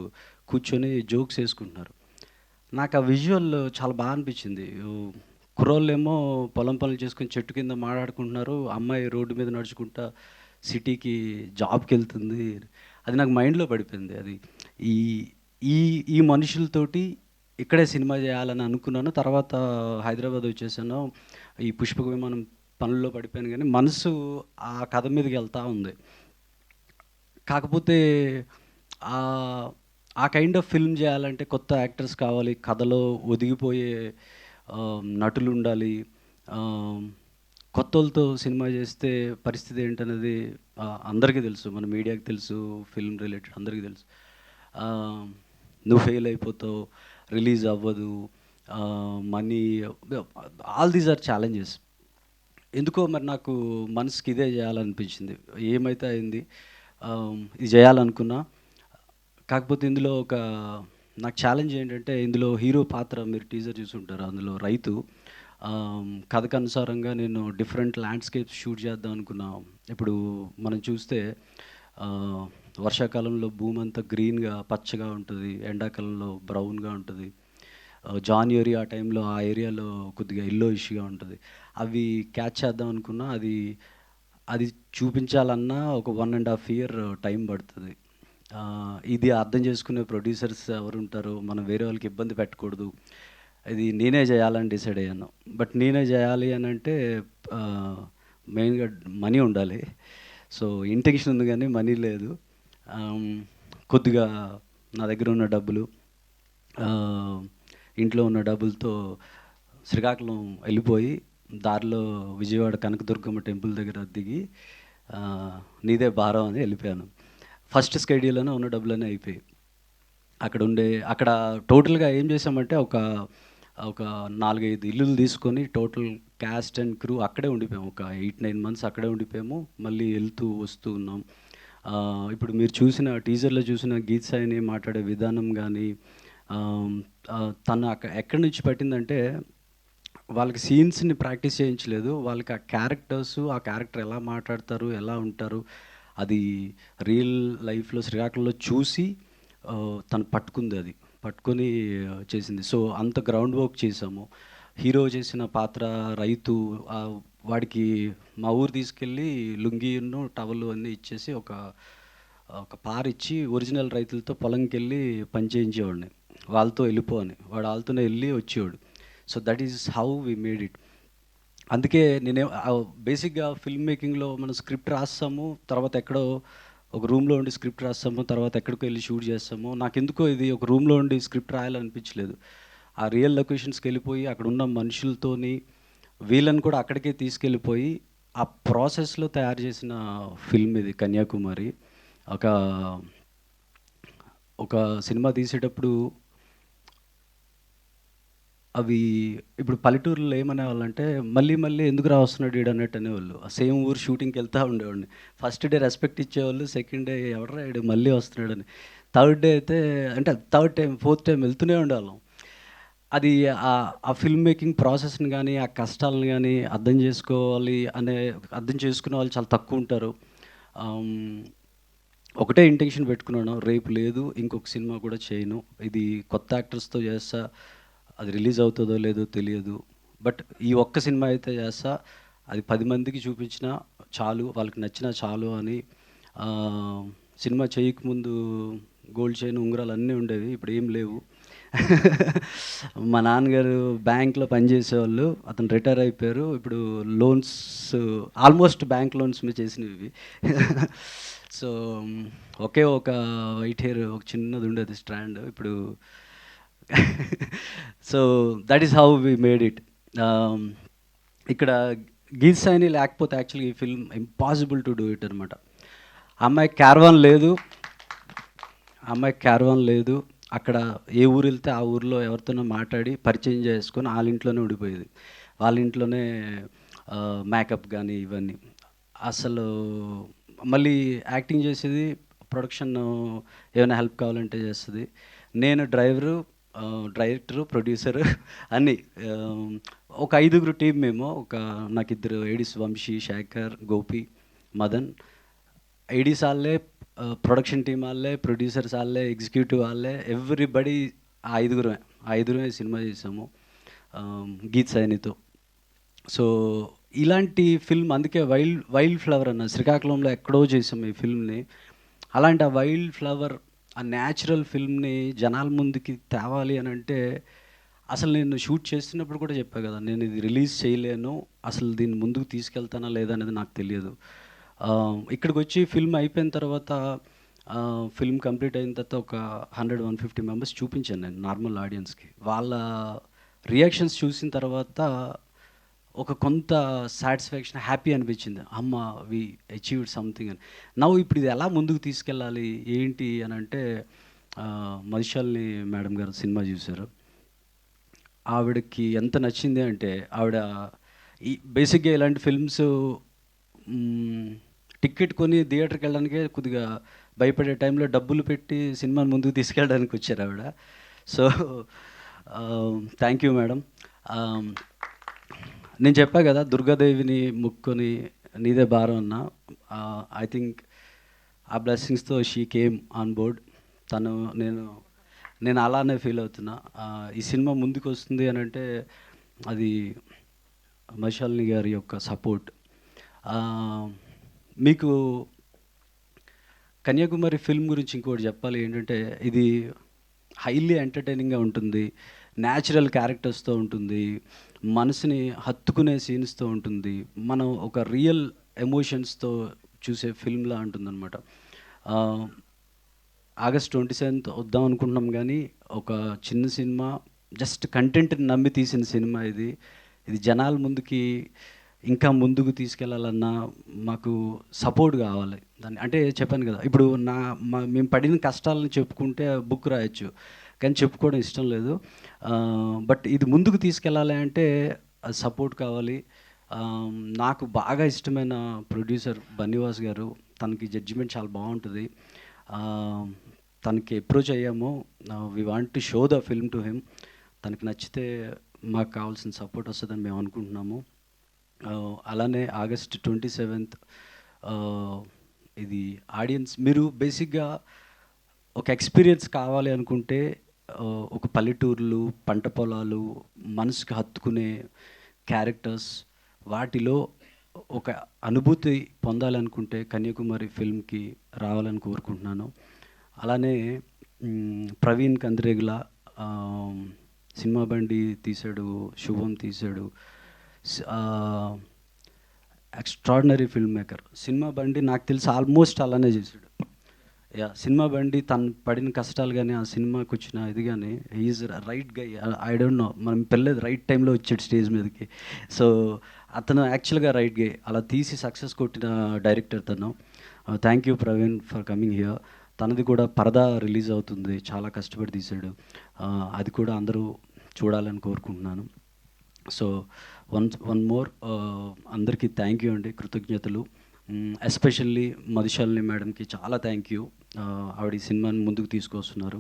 కూర్చొని జోక్స్ వేసుకుంటున్నారు. నాకు ఆ విజువల్ చాలా బాగా అనిపించింది. కుర్రోళ్ళేమో పొలం పనులు చేసుకొని చెట్టు కింద మాట్లాడుకుంటున్నారు, అమ్మాయి రోడ్డు మీద నడుచుకుంటా సిటీకి జాబ్కి వెళ్తుంది. అది నాకు మైండ్లో పడిపోయింది. అది ఈ ఈ ఈ మనుషులతోటి ఇక్కడే సినిమా చేయాలని అనుకున్నాను. తర్వాత హైదరాబాద్ వచ్చేసాను. ఈ పుష్పక విమానం పనుల్లో పడిపోయాను, కానీ మనసు ఆ కథ మీదకి వెళ్తూ ఉంది. కాకపోతే ఆ కైండ్ ఆఫ్ ఫిల్మ్ చేయాలంటే కొత్త యాక్టర్స్ కావాలి, కథలో ఒదిగిపోయే నటులు ఉండాలి. కొత్తలతో సినిమా చేస్తే పరిస్థితి ఏంటనేది అందరికీ తెలుసు, మన మీడియాకి తెలుసు, ఫిల్మ్ రిలేటెడ్ అందరికీ తెలుసు. నువ్వు ఫెయిల్ అయిపోతావు, రిలీజ్ అవ్వదు, money, all these are challenges. ఎందుకో మరి నాకు మనసుకి ఇదే చేయాలనిపించింది. ఏమైతే అయింది, ఇది చేయాలనుకున్నా. కాకపోతే ఇందులో నాకు ఛాలెంజ్ ఏంటంటే, ఇందులో హీరో పాత్ర మీరు టీజర్ చూసుంటారు, అందులో రైతు. కథకు అనుసారంగా నేను డిఫరెంట్ ల్యాండ్స్కేప్స్ షూట్ చేద్దాం అనుకున్నా. ఇప్పుడు మనం చూస్తే వర్షాకాలంలో భూమి అంతా గ్రీన్గా పచ్చగా ఉంటుంది, ఎండాకాలంలో బ్రౌన్గా ఉంటుంది, జాన్వరి ఆ టైంలో ఆ ఏరియాలో కొద్దిగా ఎల్లోయిష్గా ఉంటుంది. అవి క్యాచ్ చేద్దాం అనుకున్నా. అది చూపించాలన్నా ఒక 1.5 year టైం పడుతుంది. ఇది అర్థం చేసుకునే ప్రొడ్యూసర్స్ ఎవరు ఉంటారో, మనం వేరే వాళ్ళకి ఇబ్బంది పెట్టకూడదు, ఇది నేనే చేయాలని డిసైడ్ అయ్యాను. బట్ నేనే చేయాలి అని అంటే మెయిన్గా మనీ ఉండాలి. సో ఇంటెన్షన్ ఉంది కానీ మనీ లేదు. కొద్దిగా నా దగ్గర ఉన్న డబ్బులు, ఇంట్లో ఉన్న డబ్బులతో శ్రీకాకుళం వెళ్ళిపోయి దారిలో విజయవాడ కనకదుర్గమ్మ టెంపుల్ దగ్గర దిగి నీదే భారం అని వెళ్ళిపోయాను. ఫస్ట్ స్కెడ్యూల్లోనే ఉన్న డబ్బులన్నీ అయిపోయి అక్కడ టోటల్గా ఏం చేసామంటే ఒక 4-5 ఇల్లులు తీసుకొని టోటల్ క్యాస్ట్ అండ్ క్రూ అక్కడే ఉండిపోయాము. ఒక 8-9 months అక్కడే ఉండిపోయాము. మళ్ళీ వెళ్తూ వస్తూ ఉన్నాం. ఇప్పుడు మీరు చూసిన టీజర్లో చూసిన గీత్ సాయిని మాట్లాడే విధానం కానీ, తను ఎక్కడి నుంచి పట్టిందంటే, వాళ్ళకి సీన్స్ని ప్రాక్టీస్ చేయించలేదు, వాళ్ళకి ఆ క్యారెక్టర్స్, ఆ క్యారెక్టర్ ఎలా మాట్లాడతారు, ఎలా ఉంటారు, అది రియల్ లైఫ్లో శ్రీకాకుళంలో చూసి తను పట్టుకొని చేసింది. సో అంత గ్రౌండ్ వర్క్ చేసాము. హీరో చేసిన పాత్ర రైతు, వాడికి మా ఊరు తీసుకెళ్ళి లుంగీను టవలు అన్నీ ఇచ్చేసి ఒక పారిచ్చి ఒరిజినల్ రైతులతో పొలంకి వెళ్ళి పని చేయించేవాడిని. వాళ్ళతో వెళ్ళిపోని, వాడు వాళ్ళతోనే వెళ్ళి వచ్చేవాడు. So that is how we made it. అందుకే బేసిక్గా ఫిల్మ్ మేకింగ్లో మనం స్క్రిప్ట్ రాస్తాము, తర్వాత ఎక్కడో ఒక రూమ్లో ఉండి స్క్రిప్ట్ రాస్తాము, తర్వాత ఎక్కడికో వెళ్ళి షూట్ చేస్తాము. నాకెందుకో ఇది ఒక రూమ్లో ఉండి స్క్రిప్ట్ రాయాలనిపించలేదు. ఆ రియల్ లొకేషన్స్కి వెళ్ళిపోయి అక్కడ ఉన్న మనుషులతోని వీళ్ళని కూడా అక్కడికే తీసుకెళ్ళిపోయి ఆ ప్రాసెస్లో తయారు చేసిన ఫిల్మ్ ఇది కన్యాకుమారి. ఒక సినిమా తీసేటప్పుడు అవి ఇప్పుడు పల్లెటూరులో ఏమనేవాళ్ళంటే, మళ్ళీ ఎందుకు వస్తున్నాడు వీడు అన్నట్టు అనేవాళ్ళు. సేమ్ ఊరు షూటింగ్కి వెళ్తూ ఉండేవాడిని. ఫస్ట్ డే రెస్పెక్ట్ ఇచ్చేవాళ్ళు, సెకండ్ డే ఎవడరా వీడు మళ్ళీ వస్తున్నాడని, థర్డ్ డే అయితే అంటే థర్డ్ టైం ఫోర్త్ టైం వెళ్తూనే ఉండేవాళ్ళం. అది ఆ ఫిల్మ్ మేకింగ్ ప్రాసెస్ని కానీ, ఆ కష్టాలను కానీ అర్థం చేసుకునే వాళ్ళు చాలా తక్కువ ఉంటారు. ఒకటే ఇంటెన్షన్ పెట్టుకున్నాను, రేపు లేదు ఇంకొక సినిమా కూడా చేయను, ఇది కొత్త యాక్టర్స్తో చేస్తా, అది రిలీజ్ అవుతుందో లేదో తెలియదు, బట్ ఈ ఒక్క సినిమా అయితే చేస్తా, అది 10 మందికి చూపించినా చాలు, వాళ్ళకి నచ్చినా చాలు అని. సినిమా చేయకముందు గోల్డ్ చైన్ ఉంగరాలు అన్నీ ఉండేవి, ఇప్పుడు ఏం లేవు. మా నాన్నగారు బ్యాంక్లో పనిచేసేవాళ్ళు, అతను రిటైర్ అయిపోయారు. ఇప్పుడు లోన్స్ ఆల్మోస్ట్ బ్యాంక్ లోన్స్ మీద చేసినవి. సో ఒకే ఒక వైట్ హెయిర్, ఒక చిన్నది ఉండేది స్ట్రాండ్, ఇప్పుడు. So that is how we made it. ఇక్కడ గీత్ సాయిని లేకపోతే యాక్చువల్గా ఈ film impossible to do it అనమాట. అమ్మాయి క్యారవాన్ లేదు, అక్కడ ఏ ఊరు వెళ్తే ఆ ఊరిలో ఎవరితోనో మాట్లాడి పరిచయం చేసుకొని వాళ్ళ ఇంట్లోనే ఉండిపోయేది, వాళ్ళ ఇంట్లోనే మేకప్ కానీ ఇవన్నీ. అసలు మళ్ళీ యాక్టింగ్ చేసేది, ప్రొడక్షన్ ఏమైనా హెల్ప్ కావాలంటే చేస్తుంది. నేను డ్రైవరు, డైరెక్టరు, ప్రొడ్యూసరు అన్నీ. ఒక 5గురు టీం మేము. నాకు 2 ఏడీస్, వంశీ, శేఖర్, గోపి, మదన్. ఏడీస్ వాళ్ళే, ప్రొడక్షన్ టీం వాళ్ళే, ప్రొడ్యూసర్స్ వాళ్ళే, ఎగ్జిక్యూటివ్ వాళ్ళే, ఎవ్రీబడి 5గురమే సినిమా చేసాము గీత్ సైనితో. సో ఇలాంటి ఫిల్మ్, అందుకే వైల్డ్ ఫ్లవర్ అన్న శ్రీకాకుళంలో ఎక్కడో చేసాం ఈ ఫిల్మ్ని. అలాంటి ఆ వైల్డ్ ఫ్లవర్, ఆ న్యాచురల్ ఫిల్మ్ని జనాల ముందుకి తేవాలి అని అంటే, అసలు నేను షూట్ చేస్తున్నప్పుడు కూడా చెప్పా కదా, నేను ఇది రిలీజ్ చేయలేను, అసలు దీన్ని ముందుకు తీసుకెళ్తానా లేదా అనేది నాకు తెలియదు. ఇక్కడికి వచ్చి ఫిల్మ్ అయిపోయిన తర్వాత, ఫిల్మ్ కంప్లీట్ అయిన తర్వాత ఒక 100-150 మెంబర్స్ చూపించాను నేను నార్మల్ ఆడియన్స్కి. వాళ్ళ రియాక్షన్స్ చూసిన తర్వాత ఒక కొంత సాటిస్ఫాక్షన్, హ్యాపీ అనిపించింది. అమ్మ, వి అచీవ్డ్ సంథింగ్ అని. ఇప్పుడు ఇది ఎలా ముందుకు తీసుకెళ్ళాలి ఏంటి అని అంటే, మధుశాలిని మేడం గారు సినిమా చూశారు. ఆవిడకి ఎంత నచ్చింది అంటే, ఆవిడ బేసిక్గా ఇలాంటి ఫిల్మ్స్ టికెట్ కొని థియేటర్కి వెళ్ళడానికే కొద్దిగా భయపడే టైంలో డబ్బులు పెట్టి సినిమాని ముందుకు తీసుకెళ్ళడానికి వచ్చారు ఆవిడ. So thank you madam. నేను చెప్పా కదా, దుర్గాదేవిని ముక్కొని నీదే భారం అన్న. ఐ థింక్ ఆ బ్లెస్సింగ్స్తో షీ కేమ్ ఆన్ బోర్డ్. నేను అలానే ఫీల్ అవుతున్నా. ఈ సినిమా ముందుకు వస్తుంది అని అంటే అది మధుశాలిని గారి యొక్క సపోర్ట్. మీకు కన్యాకుమారి ఫిల్మ్ గురించి ఇంకోటి చెప్పాలి ఏంటంటే, ఇది హైలీ ఎంటర్టైనింగ్గా ఉంటుంది, న్యాచురల్ క్యారెక్టర్స్తో ఉంటుంది, మనసుని హత్తుకునే సీన్స్తో ఉంటుంది, మనం ఒక రియల్ ఎమోషన్స్తో చూసే ఫిల్మ్లా ఉంటుందన్నమాట. ఆగస్ట్ 27th వద్దాం అనుకుంటున్నాం, కానీ ఒక చిన్న సినిమా, జస్ట్ కంటెంట్ని నమ్మి తీసిన సినిమా ఇది జనాల ముందుకి ఇంకా ముందుకు తీసుకెళ్లాలన్నా మాకు సపోర్ట్ కావాలి. దాన్ని అంటే చెప్పాను కదా, ఇప్పుడు మేము పడిన కష్టాలను చెప్పుకుంటే బుక్ రాయొచ్చు, కానీ చెప్పుకోవడం ఇష్టం లేదు. బట్ ఇది ముందుకు తీసుకెళ్ళాలి అంటే సపోర్ట్ కావాలి. నాకు బాగా ఇష్టమైన ప్రొడ్యూసర్ బన్నివాస్ గారు, తనకి జడ్జిమెంట్ చాలా బాగుంటుంది. తనకి అప్రోచ్ అయ్యాము, we want to show the film to him. తనకి నచ్చితే మాకు కావాల్సిన సపోర్ట్ వస్తుందని మేము అనుకుంటున్నాము. అలానే ఆగస్ట్ 27th ఇది ఆడియన్స్, మీరు బేసిక్గా ఒక ఎక్స్పీరియన్స్ కావాలి అనుకుంటే, ఒక పల్లెటూర్లు, పంట పొలాలు, మనసుకి హత్తుకునే క్యారెక్టర్స్, వాటిలో ఒక అనుభూతి పొందాలనుకుంటే కన్యాకుమారి ఫిల్మ్కి రావాలని కోరుకుంటున్నాను. అలానే ప్రవీణ్ కంద్రేగుల సినిమా బండి తీశాడు, శుభం తీశాడు, ఎక్స్ట్రాడినరీ ఫిల్మ్ మేకర్. సినిమా బండి నాకు తెలిసి ఆల్మోస్ట్ అలానే చేశాడు. సినిమా బండి తను పడిన కష్టాలు కానీ, ఆ సినిమాకి వచ్చిన ఇది కానీ, is right guy. I don't know, మనం పెళ్ళేది రైట్ టైంలో వచ్చాడు స్టేజ్ మీదకి. సో అతను యాక్చువల్గా రైట్ గై. అలా తీసి సక్సెస్ కొట్టిన డైరెక్టర్ తను. Thank you Praveen for coming here. తనది కూడా పరదా రిలీజ్ అవుతుంది, చాలా కష్టపడి తీశాడు. అది కూడా అందరూ చూడాలని కోరుకుంటున్నాను. సో వన్ మోర్, అందరికీ థ్యాంక్ యూ అండి, కృతజ్ఞతలు. ఎస్పెషల్లీ మధుశాలిని మేడంకి చాలా థ్యాంక్ యూ. ఆవిడ ఈ సినిమాని ముందుకు తీసుకొస్తున్నారు.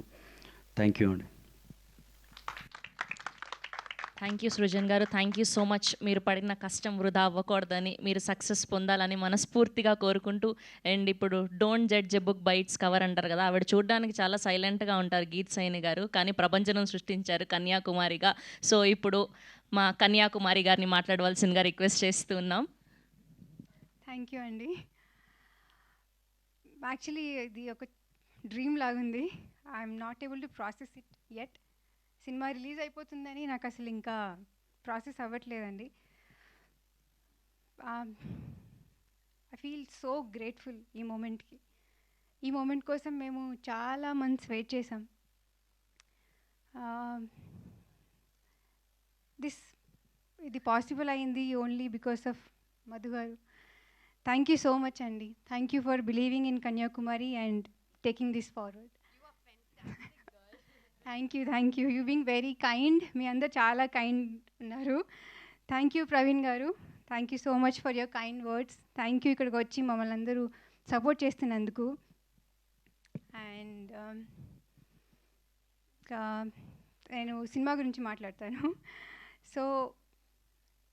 థ్యాంక్ యూ అండి. థ్యాంక్ యూ సృజన్ గారు, థ్యాంక్ యూ సో మచ్. మీరు పడిన కష్టం వృధా అవ్వకూడదని, మీరు సక్సెస్ పొందాలని మనస్ఫూర్తిగా కోరుకుంటూ, అండ్ ఇప్పుడు don't judge a book by its cover అంటారు కదా, ఆవిడ చూడడానికి చాలా సైలెంట్గా ఉంటారు గీత్ సైని గారు, కానీ ప్రపంచం సృష్టించారు కన్యాకుమారిగా. సో ఇప్పుడు మా కన్యాకుమారి గారిని మాట్లాడవలసిందిగా రిక్వెస్ట్ చేస్తూ ఉన్నాం. థ్యాంక్ యూ అండి. యాక్చువల్లీ ఇది ఒక డ్రీమ్ లాగుంది. I'm not able to process it yet. సినిమా రిలీజ్ అయిపోతుందని నాకు అసలు ఇంకా ప్రాసెస్ అవ్వట్లేదండి. ఐ ఫీల్ సో గ్రేట్ఫుల్ ఈ మూమెంట్కి. ఈ మూమెంట్ కోసం మేము చాలా మంత్స్ వెయిట్ చేసాం. ఇది పాసిబుల్ అయింది ఓన్లీ బికాస్ ఆఫ్ మధు గారు. థ్యాంక్ యూ సో మచ్ అండి. Thank you for believing in Kanyakumari and taking this forward. Thank you. You being very kind. మీ అందరు చాలా కైండ్ ఉన్నారు. థ్యాంక్ యూ ప్రవీణ్ గారు. Thank you so much for your kind words. Thank you ఇక్కడికి వచ్చి మమ్మల్ని అందరూ సపోర్ట్ చేస్తున్నందుకు. అండ్ నేను సినిమా గురించి మాట్లాడతాను. సో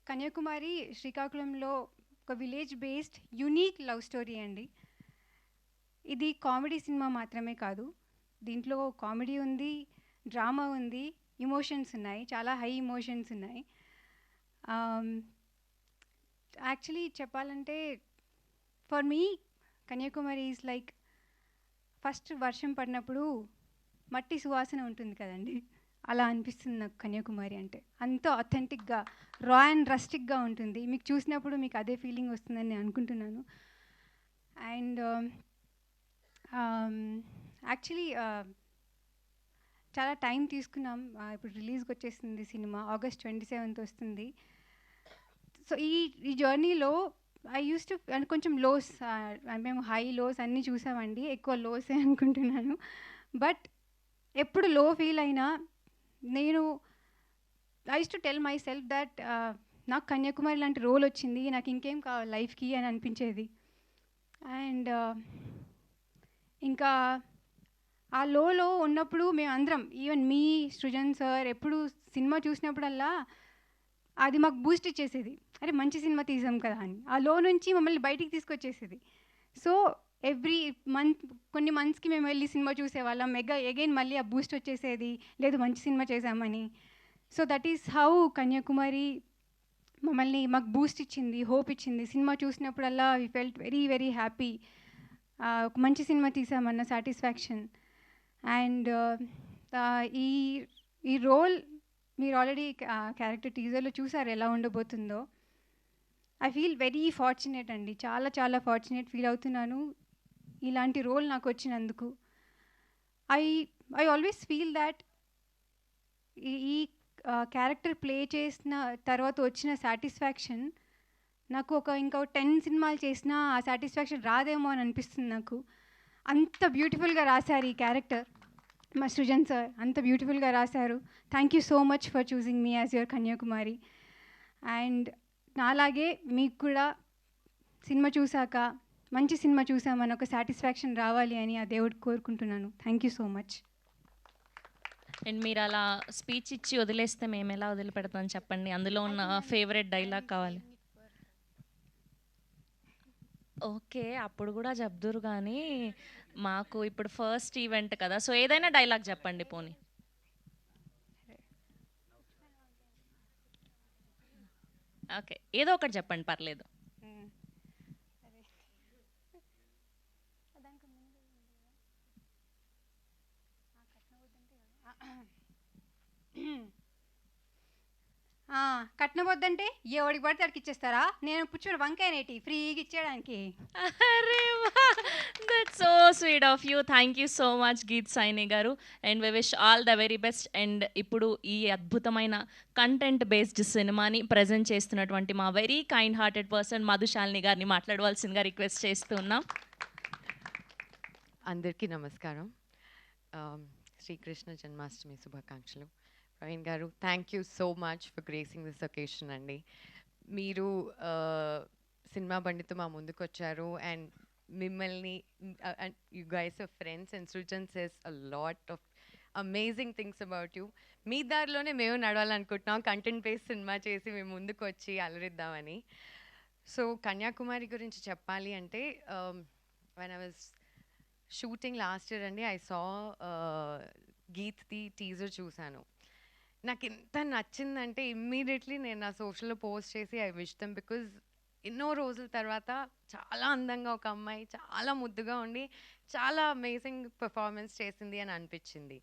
కన్యాకుమారి శ్రీకాకుళంలో ఒక village based unique love story అండి. ఇది కామెడీ సినిమా మాత్రమే కాదు, దీంట్లో కామెడీ ఉంది, డ్రామా ఉంది, ఇమోషన్స్ ఉన్నాయి, చాలా హై ఇమోషన్స్ ఉన్నాయి. యాక్చువల్లీ చెప్పాలంటే for me Kanyakumari is like first వర్షం పడినప్పుడు మట్టి సువాసన ఉంటుంది కదండి, అలా అనిపిస్తుంది నాకు కన్యాకుమారి అంటే. అంత అథెంటిక్గా రా అండ్ రస్టిక్గా ఉంటుంది. మీకు చూసినప్పుడు మీకు అదే ఫీలింగ్ వస్తుందని నేను అనుకుంటున్నాను. అండ్ యాక్చువల్లీ చాలా టైం తీసుకున్నాం. ఇప్పుడు రిలీజ్కి వచ్చేసింది సినిమా, August 27th వస్తుంది. సో ఈ జర్నీలో ఐ యూస్ టు కొంచెం లోస్, మేము హై లోస్ అన్నీ చూసామండి, ఎక్కువ లోసే అనుకుంటున్నాను. బట్ ఎప్పుడు లో ఫీల్ అయినా నేను I use to tell my self that నాకు కన్యాకుమారి లాంటి రోల్ వచ్చింది, నాకు ఇంకేం కావాలి లైఫ్కి అని అనిపించేది. అండ్ ఇంకా ఆ లోలో ఉన్నప్పుడు మేమందరం, ఈవెన్ మీ సృజన్ సార్, ఎప్పుడు సినిమా చూసినప్పుడల్లా అది మాకు బూస్ట్ ఇచ్చేసేది, అరే మంచి సినిమా తీసాం కదా అని. ఆ లో నుంచి మమ్మల్ని బయటికి తీసుకొచ్చేసేది. సో ఎవ్రీ మంత్, కొన్ని మంత్స్కి మేము వెళ్ళి సినిమా చూసేవాళ్ళం, అగైన్ మళ్ళీ ఆ బూస్ట్ వచ్చేసేది, లేదు మంచి సినిమా చేసామని. So that is how Kanyakumari మాకు బూస్ట్ ఇచ్చింది, హోప్ ఇచ్చింది. సినిమా చూసినప్పుడల్లా we felt very very happy, ఒక మంచి సినిమా తీసామన్న సాటిస్ఫాక్షన్. అండ్ ఈ రోల్ మీరు ఆల్రెడీ క్యారెక్టర్ టీజర్లో చూసారు ఎలా ఉండబోతుందో. ఐ ఫీల్ వెరీ ఫార్చునేట్ అండి, చాలా చాలా ఫార్చునేట్ ఫీల్ అవుతున్నాను ఇలాంటి రోల్ నాకు వచ్చినందుకు. ఐ ఆల్వేస్ ఫీల్ దాట్ ఈ క్యారెక్టర్ ప్లే చేసిన తర్వాత వచ్చిన సాటిస్ఫాక్షన్ నాకు ఇంకో 10 సినిమాలు చేసినా ఆ సాటిస్ఫాక్షన్ రాదేమో అని అనిపిస్తుంది నాకు. అంత బ్యూటిఫుల్గా రాశారు ఈ క్యారెక్టర్, మా సృజన్ సార్ అంత బ్యూటిఫుల్గా రాశారు. Thank you so much for choosing me as your Kanyakumari. And నాలాగే మీకు కూడా సినిమా చూసాక మంచి సినిమా చూసామని ఒక సాటిస్ఫాక్షన్ రావాలి అని ఆ దేవుడు కోరుకుంటున్నాను. Thank you so much. And మీరు అలా స్పీచ్ ఇచ్చి వదిలేస్తే మేము ఎలా వదిలిపెడతాం చెప్పండి, అందులో ఉన్న ఫేవరెట్ డైలాగ్ కావాలి. ఓకే, అప్పుడు కూడా చెప్దురు కానీ మాకు ఇప్పుడు ఫస్ట్ ఈవెంట్ కదా, సో ఏదైనా డైలాగ్ చెప్పండి పోనీ. ఓకే, ఏదో ఒకటి చెప్పండి పర్లేదు. కట్నబొద్దంటే ఎవడికి పడితే అడికి ఇచ్చేస్తారా? నేను పుచ్చుడు వంకాయనేటి ఫ్రీగా ఇచ్చేయడానికి. అరే that's so sweet of you. Thank you so much Geet Saini గారు, and we wish all the very best. And ఇప్పుడు ఈ అద్భుతమైన కంటెంట్ బేస్డ్ సినిమాని ప్రజెంట్ చేస్తున్నటువంటి మా very kind hearted person Madhushalini గారిని మాట్లాడవలసిందిగా రిక్వెస్ట్ చేస్తున్నాం. అందరికీ నమస్కారం. శ్రీకృష్ణ జన్మాష్టమి శుభాకాంక్షలు. ప్రవీణ్ గారు, thank you so much for gracing this occasion అండి. మీరు సినిమా బండితో మా ముందుకు వచ్చారు అండ్ మిమ్మల్ని you guys are friends and Srujan says a lot of amazing things about you. మీ దారిలోనే మేము నడవాలనుకుంటున్నాం, కంటెంట్ బేస్డ్ సినిమా చేసి మేము ముందుకు వచ్చి అలరిద్దామని. సో కన్యాకుమారి గురించి చెప్పాలి అంటే when I was shooting last year అండి, ఐ సా గీత్ది టీజర్ చూశాను. నాకు ఎంత నచ్చిందంటే ఇమ్మీడియట్లీ నేను నా సోషల్లో పోస్ట్ చేసి ఐ విష్ దెమ్, బికాజ్ ఎన్నో రోజుల తర్వాత చాలా అందంగా ఒక అమ్మాయి చాలా ముద్దుగా ఉండి చాలా అమేజింగ్ పర్ఫార్మెన్స్ చేసింది అని అనిపించింది.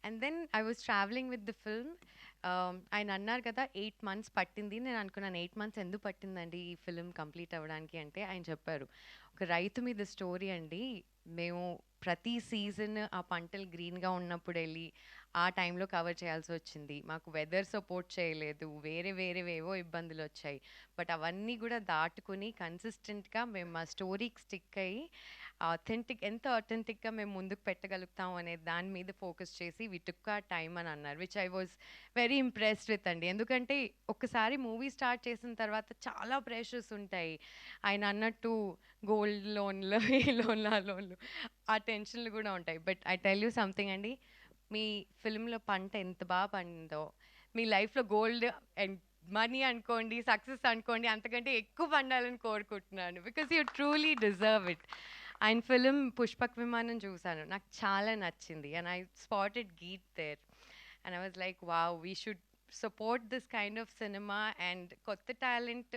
And then I was travelling with the film. ఆయన అన్నారు కదా 8 months పట్టింది. నేను అనుకున్నాను 8 months ఎందుకు పట్టిందండి ఈ ఫిల్మ్ కంప్లీట్ అవ్వడానికి అంటే, ఆయన చెప్పారు ఒక రైతు మీద స్టోరీ అండి, మేము ప్రతి సీజన్ ఆ పంటలు గ్రీన్గా ఉన్నప్పుడు వెళ్ళి ఆ టైంలో కవర్ చేయాల్సి వచ్చింది. మాకు వెదర్ సపోర్ట్ చేయలేదు, వేరేవేవో ఇబ్బందులు వచ్చాయి. బట్ అవన్నీ కూడా దాటుకుని కన్సిస్టెంట్గా మేము మా స్టోరీకి స్టిక్ అయ్యి ఎంత అథెంటిక్గా మేము ముందుకు పెట్టగలుగుతాం అనే దాని మీద ఫోకస్ చేసి వి టుక్ ఆ టైమ్ అని అన్నారు, which I was very impressed with అండి. ఎందుకంటే ఒక్కసారి మూవీ స్టార్ట్ చేసిన తర్వాత చాలా ప్రెషర్స్ ఉంటాయి. ఆయన అన్నట్టు గోల్డ్ లోన్లు, ఈ లోన్లు, ఆ లోన్లు, ఆ టెన్షన్లు కూడా ఉంటాయి. But I tell you something అండి, మీ ఫిల్మ్లో పంట ఎంత బాగా పండిందో, మీ లైఫ్లో గోల్డ్ అండ్ మనీ అనుకోండి, సక్సెస్ అనుకోండి, అంతకంటే ఎక్కువ పండాలని కోరుకుంటున్నాను. Because you truly deserve it. ఆయన ఫిలిం పుష్పక్ విమానం చూశాను, నాకు చాలా నచ్చింది. And I spotted Geeth there and I was like wow, we should support this kind of cinema. And కొత్త టాలెంట్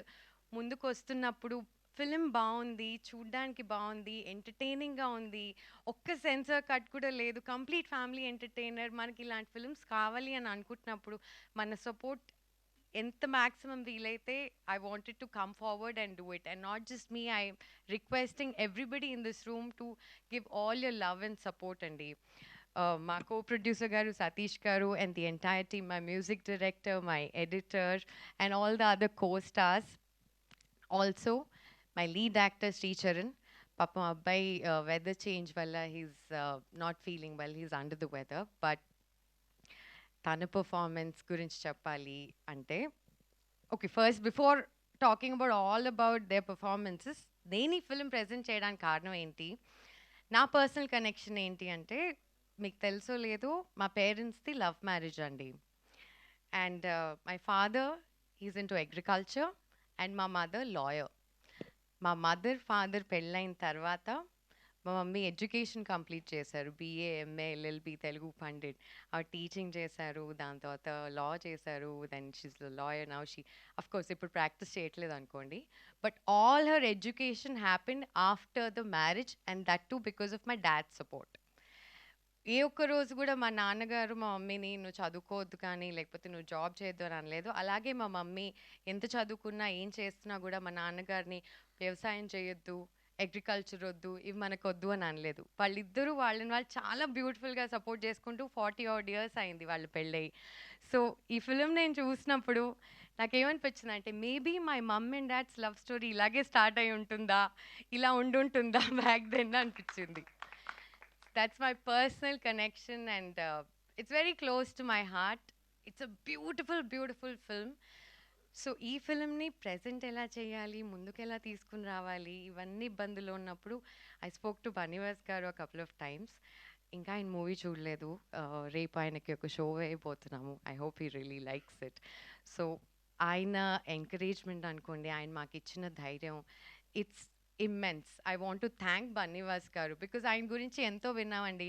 ముందుకు వస్తున్నప్పుడు ఫిలిం బాగుంది, చూడ్డానికి బాగుంది, ఎంటర్టైనింగ్గా ఉంది, ఒక్క సెన్సార్ కట్ కూడా లేదు, కంప్లీట్ ఫ్యామిలీ ఎంటర్టైనర్, మనకి ఇలాంటి ఫిల్మ్స్ కావాలి అని అనుకుంటున్నప్పుడు మన సపోర్ట్ ఎంత మ్యాక్సిమం వీలైతే I wanted to come forward and do it. And not just me, I requesting everybody in this room to give all your love and support అండి. మా కో ప్రొడ్యూసర్ గారు సతీష్ గారు and the entire team, my music director, my editor and all the other co stars. Also my lead actor Shri Charan. పాపం అబ్బాయి వెదర్ చేంజ్ వల్ల he's not feeling well, he's under the weather. But తన పర్ఫార్మెన్స్ గురించి చెప్పాలి అంటే, okay, first before talking about all about their performances, నేను ఈ ఫిల్మ్ ప్రజెంట్ చేయడానికి కారణం ఏంటి, నా పర్సనల్ కనెక్షన్ ఏంటి అంటే, మీకు తెలుసో లేదో మా పేరెంట్స్ది లవ్ మ్యారేజ్ అండి. And my father is into agriculture and మా మదర్ లాయర్. మా ఫాదర్ పెళ్ళైన తర్వాత మా మమ్మీ ఎడ్యుకేషన్ కంప్లీట్ చేశారు, BA, MA, LLB, Telugu pandit. Teaching చేశారు, దాని తర్వాత లా చేశారు, then she's lawyer now. She of course ఇప్పుడు ప్రాక్టీస్ చేయట్లేదు అనుకోండి, but all her education happened after the marriage and that too because of my dad support. ఏ ఒక్క రోజు కూడా మా నాన్నగారు మా మమ్మీని నువ్వు చదువుకోవద్దు కానీ, లేకపోతే నువ్వు జాబ్ చేయొద్దు అని అనలేదు. అలాగే మా మమ్మీ ఎంత చదువుకున్నా ఏం చేస్తున్నా కూడా మా నాన్నగారిని వ్యవసాయం చేయొద్దు, అగ్రికల్చర్ వద్దు, ఇవి మనకు వద్దు అని అనలేదు. వాళ్ళిద్దరూ వాళ్ళని వాళ్ళు చాలా బ్యూటిఫుల్గా సపోర్ట్ చేసుకుంటూ 40 odd years అయింది వాళ్ళు పెళ్ళయి. సో ఈ ఫిలిం నేను చూసినప్పుడు నాకేమనిపించింది అంటే, maybe my mom and dad's love story ఇలాగే స్టార్ట్ అయి ఉంటుందా, ఇలా ఉండుంటుందా బ్యాక్ దెన్ అనిపించింది. That's my personal connection and it's very close to my heart. It's a beautiful, beautiful film. So ఈ ఫిల్మ్ని ప్రజెంట్ ఎలా చేయాలి, ముందుకు ఎలా తీసుకుని రావాలి, ఇవన్నీ ఇబ్బందులు ఉన్నప్పుడు ఐ స్పోక్ టు బన్నీవాస్ గారు a couple of times. ఇంకా ఆయన మూవీ చూడలేదు, రేపు ఆయనకి ఒక షో వేయబోతున్నాము. I hope he really likes it. So ఆయన ఎంకరేజ్మెంట్ అనుకోండి, ఆయన మాకు ఇచ్చిన ధైర్యం, it's immense. I want to thank Bunny Vas గారు బికాజ్ ఆయన గురించి ఎంతో విన్నామండి.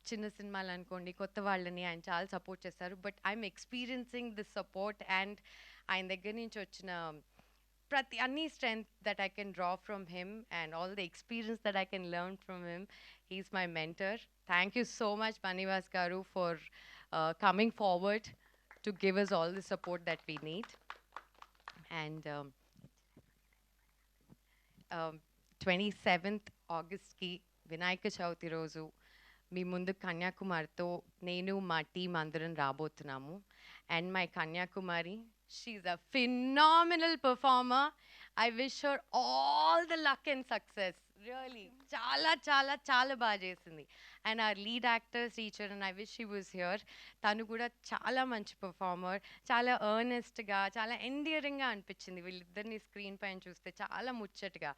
చిన్న సినిమాలు అనుకోండి, కొత్త వాళ్ళని ఆయన చాలా సపోర్ట్ చేస్తారు. But I'm experiencing this support and ఆయన దగ్గర నుంచి వచ్చిన ప్రతి అన్ని strength that I can draw from him and all the experience that I can learn from him. He's my mentor. Thank you so much Bunny Vas గారు for coming forward to give us all the support that we need. And 27th ఆగస్ట్కి వినాయక చవితి రోజు మీ ముందు కన్యాకుమారితో నేను మా టీం అందరం రాబోతున్నాము. And my Kanyakumari, she's a phenomenal performer. I wish her all the luck and success. Really చాలా చాలా చాలా బాగా చేసింది. And our lead actor Shri Charan, I wish he was here. తను కూడా చాలా మంచి పర్ఫార్మర్, చాలా ఎర్నెస్ట్గా, చాలా ఎండియరింగ్గా అనిపించింది వీళ్ళిద్దరిని స్క్రీన్ పైన చూస్తే, చాలా ముచ్చటగా.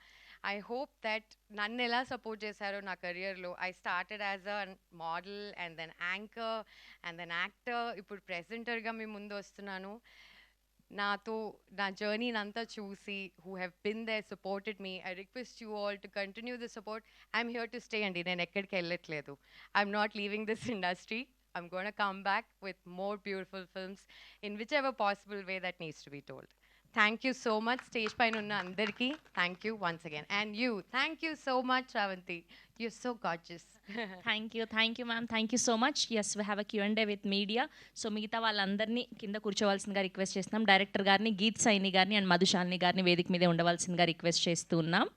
ఐ హోప్ దట్ నన్ను ఎలా సపోర్ట్ చేశారో నా కెరియర్లో, I started as a model and then anchor and then actor, ఇప్పుడు ప్రెజెంటర్గా మీ ముందు వస్తున్నాను. నాతో నా జర్నీని అంతా చూసి who have been there, supported me, I request you all to continue the support. I'm here to stay అండి, నేను ఎక్కడికి వెళ్ళట్లేదు. I'm not leaving this industry. I'm going to come back with more beautiful films in whichever possible way that needs to be told. Thank you so much stage పైన ఉన్న అందరికీ. Thank you once again. And you, thank you so much Shravanti. You're so gorgeous. Thank you ma'am, thank you so much. Yes, we have a Q&A with media. So మిగతా వాళ్ళందరినీ కింద కూర్చోవలసిందిగా రిక్వెస్ట్ చేస్తున్నాం. డైరెక్టర్ గారిని, గీత్ సైని గారిని అండ్ మధుశాలిని గారిని వేదిక మీదే ఉండవలసిందిగా రిక్వెస్ట్ చేస్తూ ఉన్నాం.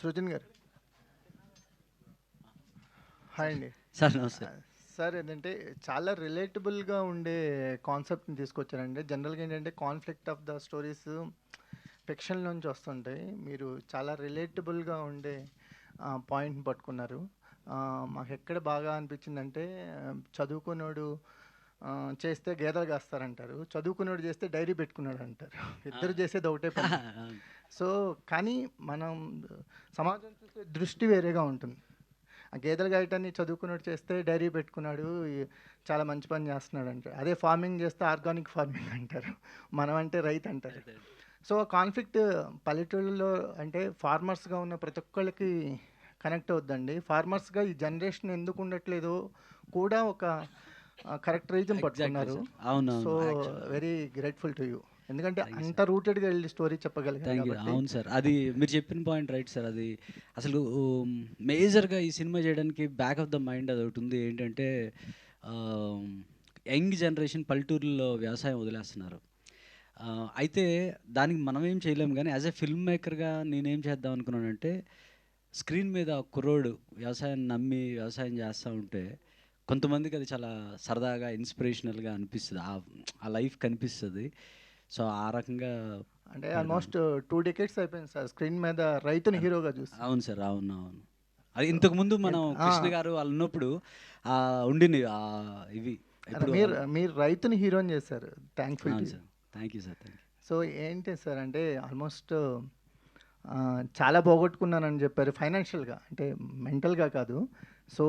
సృజన్ గారు హాయ్ అండి. సార్ నమస్తే. సార్ ఏంటంటే చాలా రిలేటబుల్గా ఉండే కాన్సెప్ట్ని తీసుకొచ్చారండి. జనరల్గా ఏంటంటే conflict of the stories fiction నుంచి వస్తుంటాయి. మీరు చాలా రిలేటబుల్గా ఉండే పాయింట్ని పట్టుకున్నారు. మాకు ఎక్కడ బాగా అనిపించిందంటే చదువుకున్నోడు చేస్తే గేదెలు కాస్తారంటారు, చదువుకున్నోడు చేస్తే డైరీ పెట్టుకున్నాడు అంటారు. ఇద్దరు చేసేది ఒకటే పని. సో కానీ మనం సమాజం చూసే దృష్టి వేరేగా ఉంటుంది. ఆ గేదెలు గాయటాన్ని చదువుకున్నాడు చేస్తే డైరీ పెట్టుకున్నాడు, చాలా మంచి పని చేస్తున్నాడు అంటారు. అదే ఫార్మింగ్ చేస్తే ఆర్గానిక్ ఫార్మింగ్ అంటారు, మనం అంటే రైతు అంటారు. సో కాన్ఫ్లిక్ట్ పల్లెటూళ్ళలో అంటే ఫార్మర్స్గా ఉన్న ప్రతి ఒక్కళ్ళకి కనెక్ట్ అవుద్దండి. ఫార్మర్స్గా ఈ జనరేషన్ ఎందుకు ఉండట్లేదో కూడా ఒక కరెక్ట్ రీజన్ పట్టుకున్నారు. So very grateful to you, ఎందుకంటే అంత రూటెడ్గా వెళ్ళి స్టోరీ చెప్పగలిగారు. Thank you. అవును సార్, అది మీరు చెప్పిన పాయింట్ రైట్ సార్. అది అసలు మేజర్గా ఈ సినిమా చేయడానికి బ్యాక్ ఆఫ్ ద మైండ్ అది ఒకటి ఉంది. ఏంటంటే యంగ్ జనరేషన్ పల్లెటూరులో వ్యవసాయం వదిలేస్తున్నారు. అయితే దానికి మనం ఏం చేయలేము, కానీ యాజ్ ఎ ఫిల్మ్ మేకర్గా నేనేం చేద్దాం అనుకున్నానంటే, స్క్రీన్ మీద కుర్రోడు వ్యవసాయాన్ని నమ్మి వ్యవసాయం చేస్తూ ఉంటే కొంతమందికి అది చాలా సరదాగా ఇన్స్పిరేషనల్గా అనిపిస్తుంది, ఆ లైఫ్ కనిపిస్తుంది. సో ఆ రకంగా అంటే ఆల్మోస్ట్ 2 decades అయిపోయింది సార్ స్క్రీన్ మీద రైతుని హీరోగా చూసి. అవును సార్, అవును అవును. అది ఇంతకుముందు మనం కృష్ణ గారు వాళ్ళు ఉన్నప్పుడు ఉండింది ఇవి. మీరు రైతుని హీరోని చేశారు. Thankful sir. Thank you sir. Thank you. So ఏంటి సార్ అంటే ఆల్మోస్ట్ చాలా పోగొట్టుకున్నానని చెప్పారు ఫైనాన్షియల్గా, అంటే మెంటల్గా కాదు. సో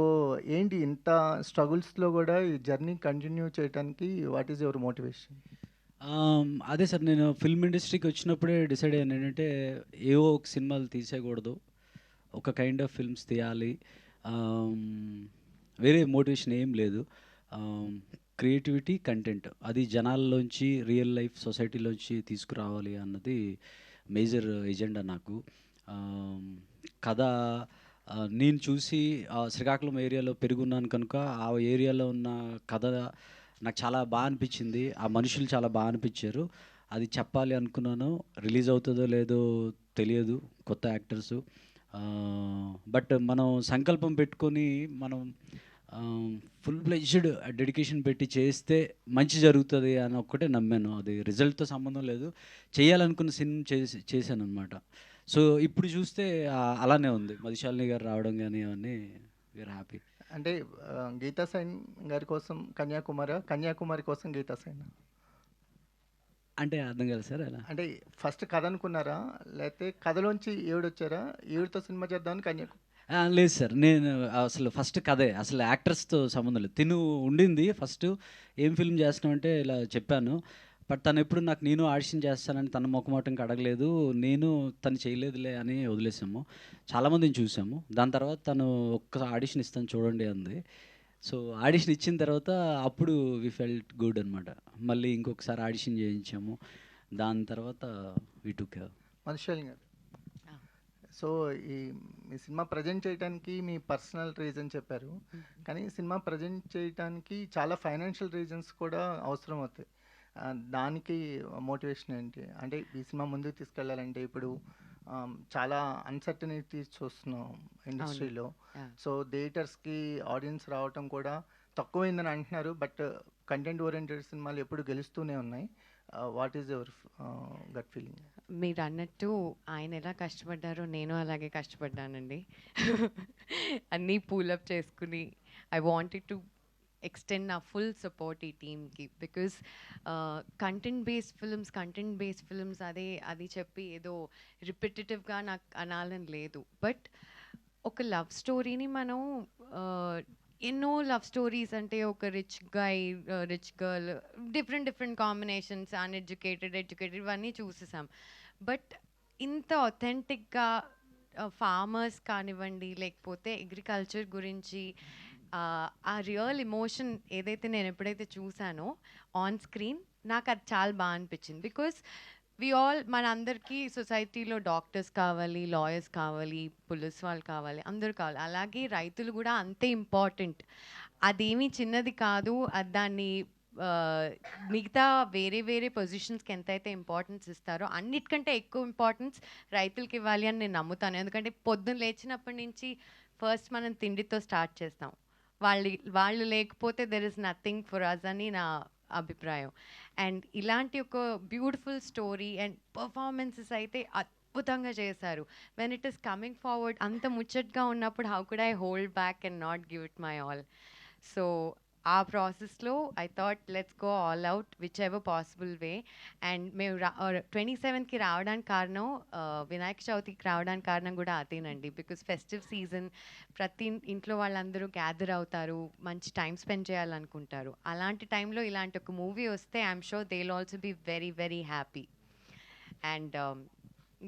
ఏంటి ఇంత స్ట్రగుల్స్లో కూడా ఈ జర్నీ కంటిన్యూ చేయడానికి వాట్ ఈజ్ యువర్ మోటివేషన్? అదే సార్, నేను ఫిల్మ్ ఇండస్ట్రీకి వచ్చినప్పుడే డిసైడ్ అయ్యాను ఏంటంటే ఏవో ఒక సినిమాలు తీసేయకూడదు, ఒక కైండ్ ఆఫ్ ఫిల్మ్స్ తీయాలి. వేరే మోటివేషన్ ఏం లేదు. క్రియేటివిటీ, కంటెంట్ అది జనాల్లోంచి రియల్ లైఫ్ సొసైటీలోంచి తీసుకురావాలి అన్నది మేజర్ ఎజెండా నాకు. కథ నేను చూసి శ్రీకాకుళం ఏరియాలో పెరుగున్నాను కనుక ఆ ఏరియాలో ఉన్న కథ నాకు చాలా బాగా అనిపించింది. ఆ మనుషులు చాలా బాగా అనిపించారు. అది చెప్పాలి అనుకున్నాను. రిలీజ్ అవుతుందో లేదో తెలియదు, కొత్త యాక్టర్సు. బట్ మనం సంకల్పం పెట్టుకొని మనం ఫుల్ ఫ్లెడ్జ్డ్ డెడికేషన్ పెట్టి చేస్తే మంచి జరుగుతుంది అని ఒక్కటే నమ్మాను. అది రిజల్ట్తో సంబంధం లేదు, చేయాలనుకున్న సినిమా చేశాను అనమాట. సో ఇప్పుడు చూస్తే అలానే ఉంది. మధుశాలిని గారు రావడం కానీ అవన్నీ వీఆర్ హ్యాపీ. అంటే గీతా సైన్ గారి కోసం కన్యాకుమారి కోసం గీతా సైన్ అంటే అర్థం కాదు సార్. అలా అంటే ఫస్ట్ కథ అనుకున్నారా, లేకపోతే కథలోంచి ఈవిడొచ్చారా, ఈవిడతో సినిమా చేద్దామని కన్యాకుమారి? లేదు సార్, నేను అసలు ఫస్ట్ కథే, అసలు యాక్టర్స్తో సంబంధం లేదు. తిను ఉండింది ఫస్ట్ ఏం ఫిల్మ్ చేస్తున్నావు అంటే ఇలా చెప్పాను. బట్ తను ఎప్పుడు నాకు నేను ఆడిషన్ చేస్తానని తన మొక్కమోటంకి అడగలేదు, నేను తను చేయలేదులే అని వదిలేసాము. చాలామందిని చూసాము. దాని తర్వాత తను ఒక్క ఆడిషన్ ఇస్తాను చూడండి అంది. సో ఆడిషన్ ఇచ్చిన తర్వాత అప్పుడు వి ఫెల్ట్ గుడ్ అనమాట. మళ్ళీ ఇంకొకసారి ఆడిషన్ చేయించాము. దాని తర్వాత వి టుక్. మధుశాలిని గారు, సో ఈ సినిమా ప్రజెంట్ చేయడానికి మీ పర్సనల్ రీజన్ చెప్పారు, కానీ సినిమా ప్రజెంట్ చేయడానికి చాలా ఫైనాన్షియల్ రీజన్స్ కూడా అవసరం అవుతాయి. దానికి మోటివేషన్ ఏంటి? అంటే ఈ సినిమా ముందుకు తీసుకెళ్ళాలంటే ఇప్పుడు చాలా అన్సర్టనిటీస్ చూస్తున్నాం ఇండస్ట్రీలో. సో థియేటర్స్కి ఆడియన్స్ రావటం కూడా తక్కువైందని అంటున్నారు, బట్ కంటెంట్ ఓరియంటెడ్ సినిమాలు ఎప్పుడు గెలుస్తూనే ఉన్నాయి. What is your gut feeling? మీరు అన్నట్టు ఆయన ఎలా కష్టపడ్డారో నేను అలాగే కష్టపడ్డానండి. అన్నీ పూలప్ చేసుకుని ఐ వాంటెడ్ టు ఎక్స్టెండ్ నా ఫుల్ సపోర్ట్ ఈ టీమ్కి. బికాజ్ కంటెంట్ బేస్డ్ ఫిల్మ్స్ అది చెప్పి ఏదో రిపిటేటివ్గా నాకు అనాలని లేదు. బట్ ఒక లవ్ స్టోరీని మనం ఎన్నో లవ్ స్టోరీస్ అంటే ఒక rich girl, different combinations, uneducated, educated ఇవన్నీ చూసేసాం. బట్ ఇంత ఒథెంటిక్గా ఫార్మర్స్ కానివ్వండి, లేకపోతే అగ్రికల్చర్ గురించి ఆ రియల్ ఎమోషన్ ఏదైతే నేను ఎప్పుడైతే చూసానో ఆన్ స్క్రీన్, నాకు అది చాలా బాగా అనిపించింది. బికాస్ మనందరికీ సొసైటీలో డాక్టర్స్ కావాలి, లాయర్స్ కావాలి, పోలీస్ వాళ్ళు కావాలి, అందరూ కావాలి. అలాగే రైతులు కూడా అంతే ఇంపార్టెంట్. అదేమీ చిన్నది కాదు. దాన్ని మిగతా వేరే వేరే పొజిషన్స్కి ఎంతైతే ఇంపార్టెన్స్ ఇస్తారో అన్నిటికంటే ఎక్కువ ఇంపార్టెన్స్ రైతులకి ఇవ్వాలి అని నేను నమ్ముతాను. ఎందుకంటే పొద్దున్న లేచినప్పటి నుంచి ఫస్ట్ మనం తిండితో స్టార్ట్ చేస్తాం. వాళ్ళు లేకపోతే there is nothing for us అని నా అభిప్రాయం. అండ్ ఇలాంటి ఒక బ్యూటిఫుల్ స్టోరీ అండ్ పర్ఫార్మెన్సెస్ అయితే అద్భుతంగా చేశారు. When it is coming forward అంత ముచ్చట్గా ఉన్నప్పుడు how could I hold back and not give it my all. So ఆ ప్రాసెస్లో I thought let's go all out which ever possible way. And మేము 27కి రావడానికి కారణం, వినాయక చవితికి రావడానికి కారణం కూడా అదేనండి. బికాస్ ఫెస్టివ్ సీజన్, ప్రతి ఇంట్లో వాళ్ళందరూ గ్యాదర్ అవుతారు, మంచి టైం స్పెండ్ చేయాలనుకుంటారు. అలాంటి టైంలో ఇలాంటి ఒక మూవీ వస్తే I'm sure they will also be very very happy. And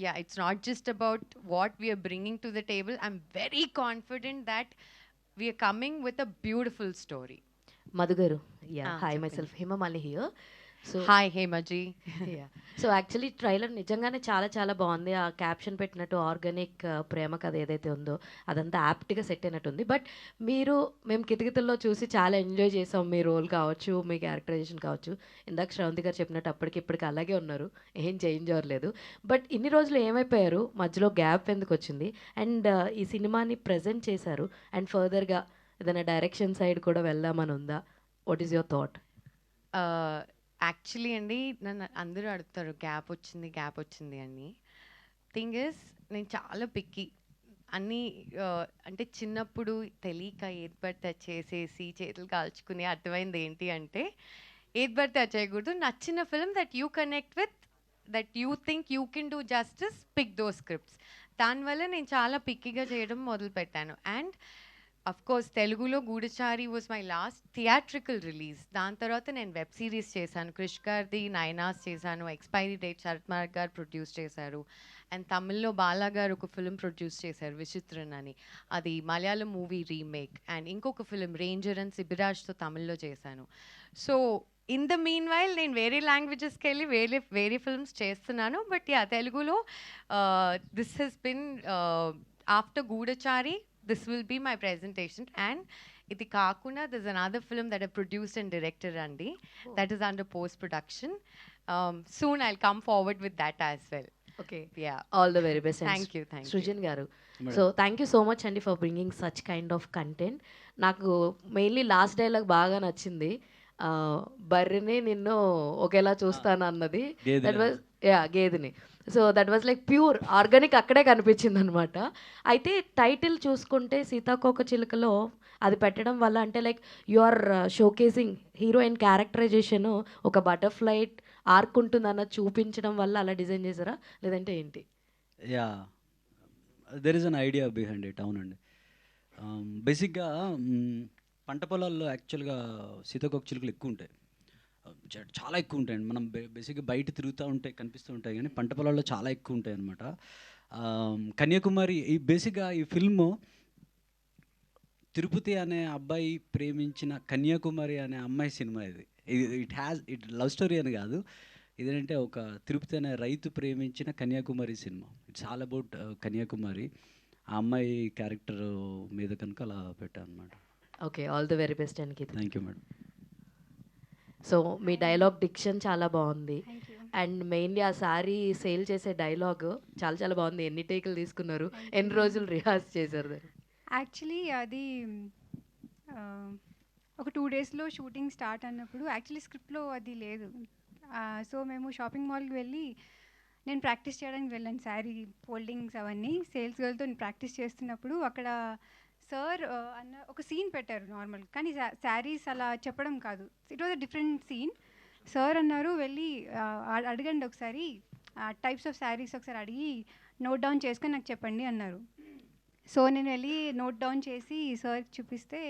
yeah, it's not just about what we are bringing to the table. I'm very confident that we are coming with a beautiful story. Madhu garu, yeah, hi, చెప్పండి. myself Hemamali here. So hi Hemaji. So actually trailer నిజంగానే చాలా చాలా బాగుంది. ఆ క్యాప్షన్ పెట్టినట్టు ఆర్గానిక్ ప్రేమ కథ ఏదైతే ఉందో అదంతా యాప్ట్గా సెట్ అయినట్టుంది. బట్ మేము కితకితల్లో చూసి చాలా ఎంజాయ్ చేసాం. మీ రోల్ కావచ్చు, మీ క్యారెక్టరైజేషన్ కావచ్చు. ఇందాక శ్రవంతి గారు చెప్పినట్టు ఇప్పటికి అలాగే ఉన్నారు, ఏం చేంజ్ అవ్వలేదు. బట్ ఇన్ని రోజులు ఏమైపోయారు, మధ్యలో గ్యాప్ ఎందుకు వచ్చింది? అండ్ ఈ సినిమాని ప్రజెంట్ చేశారు అండ్ ఫర్దర్గా ఏదైనా డైరెక్షన్ సైడ్ కూడా వెళ్దామని ఉందా? What is your thought? Actually అండి, నన్ను అందరూ అడుగుతారు గ్యాప్ వచ్చింది అని. థింగ్ ఇస్, నేను చాలా పిక్కి. అన్నీ అంటే చిన్నప్పుడు తెలియక ఏది పడితే అది చేసేసి చేతులు కాల్చుకుని అర్థమైంది ఏంటి అంటే, ఏది పడితే అది చేయకూడదు. నచ్చిన film that you connect with, that you think you can do justice, pick those scripts. దానివల్ల నేను చాలా పిక్కిగా చేయడం మొదలుపెట్టాను. అండ్ అఫ్ కోర్స్ తెలుగులో Goodachari was my last theatrical release. దాని తర్వాత నేను వెబ్ సిరీస్ చేశాను, క్రిష్ గారిది నైనాస్ చేశాను, ఎక్స్పైరీ డేట్ శరత్ మార్క్ గారు ప్రొడ్యూస్ చేశారు. అండ్ తమిళ్లో బాలా గారు ఒక ఫిల్మ్ ప్రొడ్యూస్ చేశారు, విచిత్రన్ అని, అది మలయాళం మూవీ రీమేక్. అండ్ ఇంకొక ఫిల్మ్ రేంజర్ అండ్ సిబిరాజ్తో తమిళ్లో చేశాను. So in the meanwhile నేను వేరే లాంగ్వేజెస్కి వెళ్ళి వేరే ఫిల్మ్స్ చేస్తున్నాను. బట్ యా, తెలుగులో this has been after Goodachari, this will be my presentation. And ఇది కాకుండా there's another film that I produced and directed andi, that is under post production. Soon I'll come forward with that as well. Okay, yeah, all the very best. thank you Srujan garu, so thank you so much andi for bringing such kind of content. నాకు మెయిన్లీ లాస్ట్ డైలాగ్ బాగా నచ్చింది. బర్రెని నిన్ను ఒకేలా చూస్తాను అన్నది, దట్ వాజ్ గేదెని. So that was like pure organic, అక్కడే కనిపించింది అనమాట. అయితే టైటిల్ చూసుకుంటే సీతాకోక చిలుకలో అది పెట్టడం వల్ల అంటే like you are showcasing heroine characterisation, ఒక బటర్ఫ్లై ఆర్క్ ఉంటుందన్న చూపించడం వల్ల అలా డిజైన్ చేశారా, లేదంటే ఏంటి? Yeah, there is an idea behind it. అవునండి, బేసిక్గా పంట పొలాల్లో యాక్చువల్గా సీతాకోక చిలుకలు ఎక్కువ ఉంటాయి, చాలా ఎక్కువ ఉంటాయండి. మనం బేసిక్గా బయట తిరుగుతూ ఉంటాయి, కనిపిస్తూ ఉంటాయి, కానీ పంట పొలాల్లో చాలా ఎక్కువ ఉంటాయి అనమాట. కన్యాకుమారి ఈ బేసిక్గా ఈ ఫిల్ము తిరుపతి అనే అబ్బాయి ప్రేమించిన కన్యాకుమారి అనే అమ్మాయి సినిమా. ఇట్ లవ్ స్టోరీ అని కాదు, ఇదేంటంటే ఒక తిరుపతి అనే రైతు ప్రేమించిన కన్యాకుమారి సినిమా. It's all about Kanyakumari. ఆ అమ్మాయి క్యారెక్టర్ మీద కనుక అలా పెట్టాను అనమాట. Okay, all the very best and thank you madam. So మీ డైలాగ్ డిక్షన్ చాలా బాగుంది. అండ్ మెయిన్లీ ఆ సారీ సేల్ చేసే డైలాగ్ చాలా చాలా బాగుంది. ఎన్ని టేకులు తీసుకున్నారు, ఎన్ని రోజులు రిహార్స్ చేశారు? యాక్చువల్లీ అది ఒక 2 డేస్లో షూటింగ్ స్టార్ట్ అన్నప్పుడు యాక్చువల్లీ స్క్రిప్ట్లో అది లేదు. సో మేము షాపింగ్ మాల్కి వెళ్ళి నేను ప్రాక్టీస్ చేయడానికి వెళ్ళాను, శారీ ఫోల్డింగ్స్ అవన్నీ. సేల్స్ గర్ల్తో నేను ప్రాక్టీస్ చేస్తున్నప్పుడు అక్కడ సార్ అన్న ఒక సీన్ పెట్టారు నార్మల్, కానీ శారీస్ అలా చెప్పడం కాదు, it was a different scene. Sir అన్నారు వెళ్ళి అడగండి ఒకసారి, టైప్స్ ఆఫ్ శారీస్ ఒకసారి అడిగి నోట్ డౌన్ చేసుకొని నాకు చెప్పండి అన్నారు. సో నేను వెళ్ళి నోట్ డౌన్ చేసి సార్కి చూపిస్తే